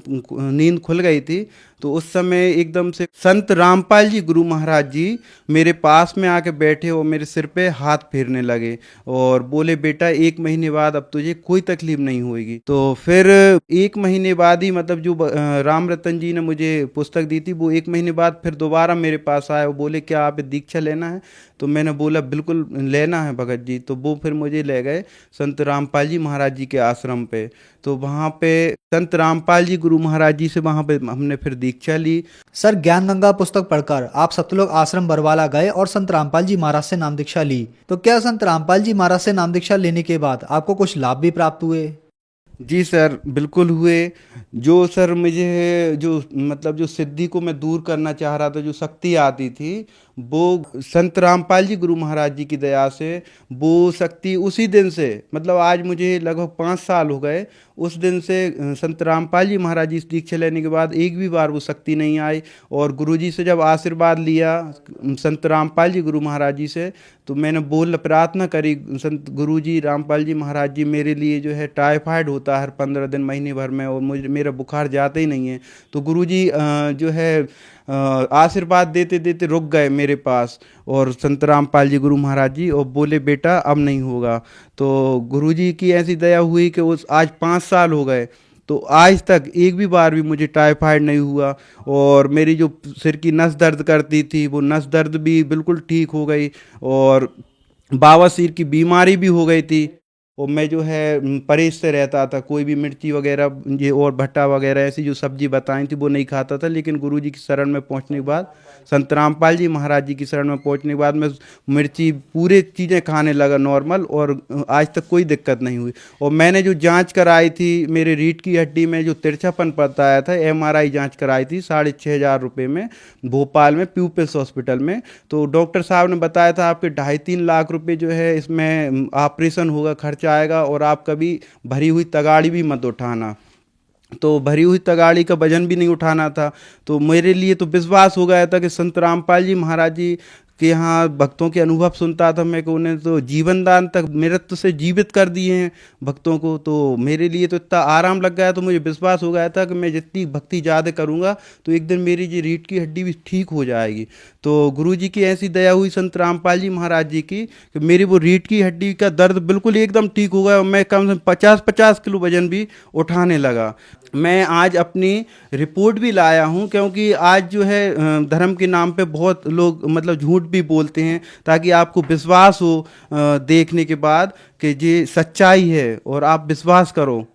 नींद खुल गई थी, तो उस समय एकदम से संत रामपाल जी गुरु महाराज जी मेरे पास में आके बैठे और मेरे सिर पे हाथ फेरने लगे और बोले, बेटा 1 महीने बाद अब तुझे कोई तकलीफ नहीं होगी। तो फिर 1 महीने बाद ही मतलब जो राम रतन जी ने मुझे पुस्तक दी थी, वो 1 महीने बाद फिर दोबारा मेरे पास आए, वो बोले क्या आप दीक्षा लेना है? तो मैंने बोला बिल्कुल लेना है भगत जी। तो वो फिर मुझे ले गए संत रामपाल जी महाराज जी के आश्रम पे। तो वहाँ पे संत रामपाल जी गुरु महाराज जी से वहाँ पे हमने फिर दीक्षा ली। सर, ज्ञान गंगा पुस्तक पढ़कर आप सतलोक आश्रम बरवाला गए और संत रामपाल जी महाराज से नाम दीक्षा ली, तो क्या संत रामपाल जी महाराज से नाम दीक्षा लेने के बाद आपको कुछ लाभ भी प्राप्त हुए? जी सर, बिल्कुल हुए। जो सर मुझे जो मतलब जो सिद्धि को मैं दूर करना चाह रहा था, जो शक्ति आती थी, वो संत रामपाल जी गुरु महाराज जी की दया से वो शक्ति उसी दिन से, मतलब आज मुझे लगभग 5 साल हो गए, उस दिन से संत रामपाल जी महाराज जी से दीक्षा लेने के बाद एक भी बार वो शक्ति नहीं आई। और गुरुजी से जब आशीर्वाद लिया संत रामपाल जी गुरु महाराज जी से, तो मैंने प्रार्थना करी, संत गुरुजी रामपाल जी महाराज जी मेरे लिए जो है टाइफाइड होता है हर 15 दिन महीने भर में, और मेरा बुखार जाता ही नहीं है। तो गुरुजी जो है आशीर्वाद देते देते रुक गए मेरे पास, और संत रामपाल जी गुरु महाराज जी, और बोले बेटा अब नहीं होगा। तो गुरुजी की ऐसी दया हुई कि उस आज 5 साल हो गए, तो आज तक एक भी बार भी मुझे टाइफाइड नहीं हुआ। और मेरी जो सिर की नस दर्द करती थी वो नस दर्द भी बिल्कुल ठीक हो गई, और बवासीर की बीमारी भी हो गई थी। और मैं जो है परहेज से रहता था, कोई भी मिर्ची वगैरह ये और भट्टा वगैरह ऐसी जो सब्जी बताई थी वो नहीं खाता था। लेकिन गुरुजी की शरण में पहुंचने के बाद, संत रामपाल जी महाराज जी की शरण में पहुंचने के बाद मैं मिर्ची पूरे चीज़ें खाने लगा नॉर्मल, और आज तक कोई दिक्कत नहीं हुई। और मैंने जो जांच कराई थी मेरे रीढ़ की हड्डी में जो तिरछापन बताया था, MRI जांच कराई थी 6,500 रुपये में भोपाल में प्यूपिल्स हॉस्पिटल में। तो डॉक्टर साहब ने बताया था आपके 2.5-3 लाख रुपये जो है इसमें ऑपरेशन होगा, खर्चा आएगा, और आप कभी भरी हुई तगाड़ी भी मत उठाना। तो भरी हुई तगाड़ी का वजन भी नहीं उठाना था। तो मेरे लिए तो विश्वास हो गया था कि संत रामपाल जी महाराज जी के यहाँ भक्तों के अनुभव सुनता था मैं, कि उन्हें तो जीवन दान तक मृत्यु से जीवित कर दिए हैं भक्तों को। तो मेरे लिए तो इतना आराम लग गया, तो मुझे विश्वास हो गया था कि मैं जितनी भक्ति ज़्यादा करूँगा तो एक दिन मेरी जी रीढ़ की हड्डी भी ठीक हो जाएगी। तो गुरुजी की ऐसी दया हुई संत रामपाल जी महाराज जी की कि मेरी वो रीढ़ की हड्डी का दर्द बिल्कुल एकदम ठीक हो गया, और मैं कम से कम 50-50 किलो वजन भी उठाने लगा। मैं आज अपनी रिपोर्ट भी लाया हूं, क्योंकि आज जो है धर्म के नाम पे बहुत लोग मतलब झूठ भी बोलते हैं, ताकि आपको विश्वास हो देखने के बाद कि ये सच्चाई है और आप विश्वास करो।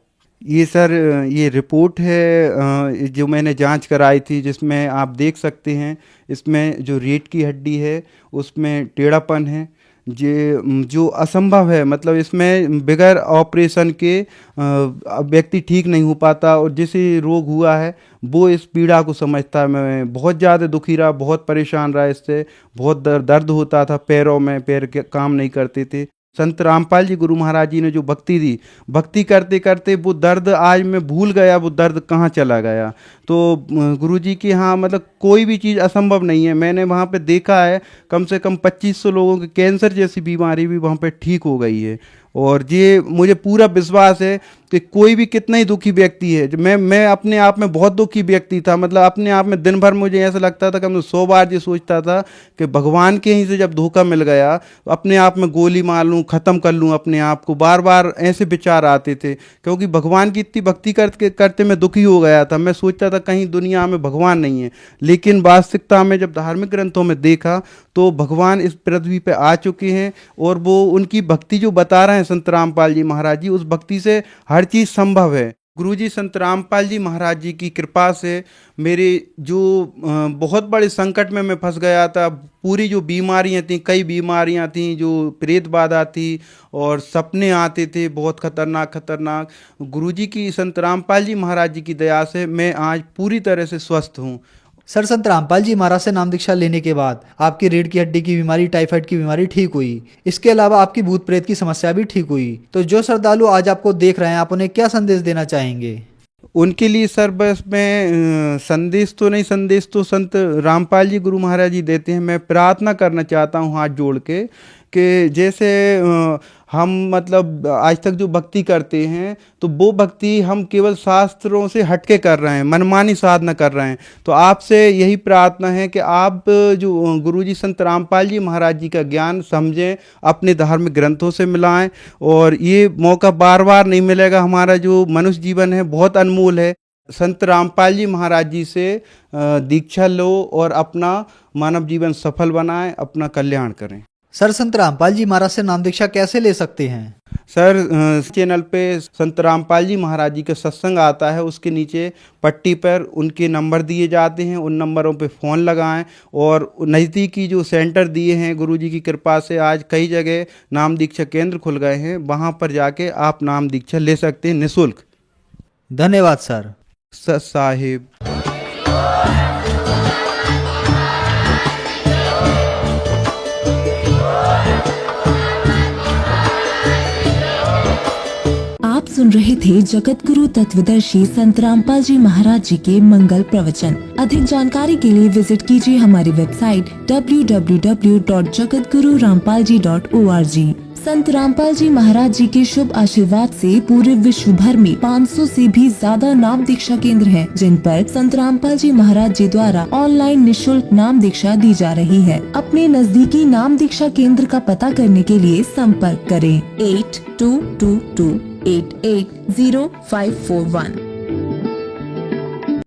ये सर ये रिपोर्ट है जो मैंने जांच कराई थी, जिसमें आप देख सकते हैं इसमें जो रीढ़ की हड्डी है उसमें टेढ़ापन है, ये जो असंभव है, मतलब इसमें बगैर ऑपरेशन के व्यक्ति ठीक नहीं हो पाता। और जिसे रोग हुआ है वो इस पीड़ा को समझता है। मैं बहुत ज़्यादा दुखी रहा, बहुत परेशान रहा, इससे बहुत दर्द होता था पैरों में, पैर के काम नहीं करते थे। संत रामपाल जी गुरु महाराज जी ने जो भक्ति दी, भक्ति करते करते वो दर्द आज मैं भूल गया, वो दर्द कहाँ चला गया। तो गुरुजी के यहाँ मतलब कोई भी चीज़ असंभव नहीं है। मैंने वहाँ पे देखा है कम से कम 2500 लोगों के कैंसर जैसी बीमारी भी वहाँ पे ठीक हो गई है। और ये मुझे पूरा विश्वास है कि कोई भी कितना ही दुखी व्यक्ति है, मैं अपने आप में बहुत दुखी व्यक्ति था, मतलब अपने आप में दिन भर मुझे ऐसा लगता था कि मैं 100 बार ये सोचता था कि भगवान के ही से जब धोखा मिल गया तो अपने आप में गोली मार लूँ, ख़त्म कर लूँ अपने आप को, बार बार ऐसे विचार आते थे। क्योंकि भगवान की इतनी भक्ति करते करते मैं दुखी हो गया था। मैं सोचता था कहीं दुनिया में भगवान नहीं है, लेकिन वास्तविकता में जब धार्मिक ग्रंथों में देखा तो भगवान इस पृथ्वी पे आ चुके हैं, और वो उनकी भक्ति जो बता रहे हैं संत रामपाल जी महाराज जी, उस भक्ति से हर चीज़ संभव है। गुरुजी संत रामपाल जी महाराज जी की कृपा से मेरे जो बहुत बड़े संकट में मैं फंस गया था, पूरी जो बीमारियां थी, कई बीमारियां थी, जो प्रेत बाधा थी और सपने आते थे बहुत खतरनाक, गुरुजी की संत रामपाल जी महाराज जी की दया से मैं आज पूरी तरह से स्वस्थ हूँ। सर, संत रामपाल जी महाराज से नाम दीक्षा लेने के बाद आपकी रीढ़ की हड्डी की बीमारी, टाइफाइड की बीमारी ठीक हुई। इसके अलावा आपकी भूत प्रेत की समस्या भी ठीक हुई। तो जो श्रद्धालु आज आपको देख रहे हैं, आप उन्हें क्या संदेश देना चाहेंगे? उनके लिए सर बस मैं संदेश तो संत रामपाल जी गुरु महाराज जी देते हैं। मैं प्रार्थना करना चाहता हूँ हाथ जोड़ के कि जैसे हम मतलब आज तक जो भक्ति करते हैं तो वो भक्ति हम केवल शास्त्रों से हटके कर रहे हैं, मनमानी साधना कर रहे हैं। तो आपसे यही प्रार्थना है कि आप जो गुरुजी संत रामपाल जी महाराज जी का ज्ञान समझें, अपने धार्मिक ग्रंथों से मिलाएं। और ये मौका बार बार नहीं मिलेगा। हमारा जो मनुष्य जीवन है बहुत अनमोल है। संत रामपाल जी महाराज जी से दीक्षा लो और अपना मानव जीवन सफल बनाएं, अपना कल्याण करें। सर, संत रामपाल जी महाराज से नाम दीक्षा कैसे ले सकते हैं? सर चैनल पे संत रामपाल जी महाराज जी का सत्संग आता है, उसके नीचे पट्टी पर उनके नंबर दिए जाते हैं, उन नंबरों पे फ़ोन लगाएं। और नज़दीकी जो सेंटर दिए हैं गुरुजी की कृपा से आज कई जगह नाम दीक्षा केंद्र खुल गए हैं, वहाँ पर जाके आप नाम दीक्षा ले सकते हैं निःशुल्क। धन्यवाद सर। साहिब। सुन रहे थे जगत गुरु तत्वदर्शी संत रामपाल जी महाराज जी के मंगल प्रवचन। अधिक जानकारी के लिए विजिट कीजिए हमारी वेबसाइट www.jagatgururampalji.org। संत रामपाल जी महाराज जी के शुभ आशीर्वाद से पूरे विश्व भर में 500 से भी ज्यादा नाम दीक्षा केंद्र हैं, जिन पर संत रामपाल जी महाराज जी द्वारा ऑनलाइन निशुल्क नाम दीक्षा दी जा रही है। अपने नजदीकी नाम दीक्षा केंद्र का पता करने के लिए संपर्क करें 8222880541।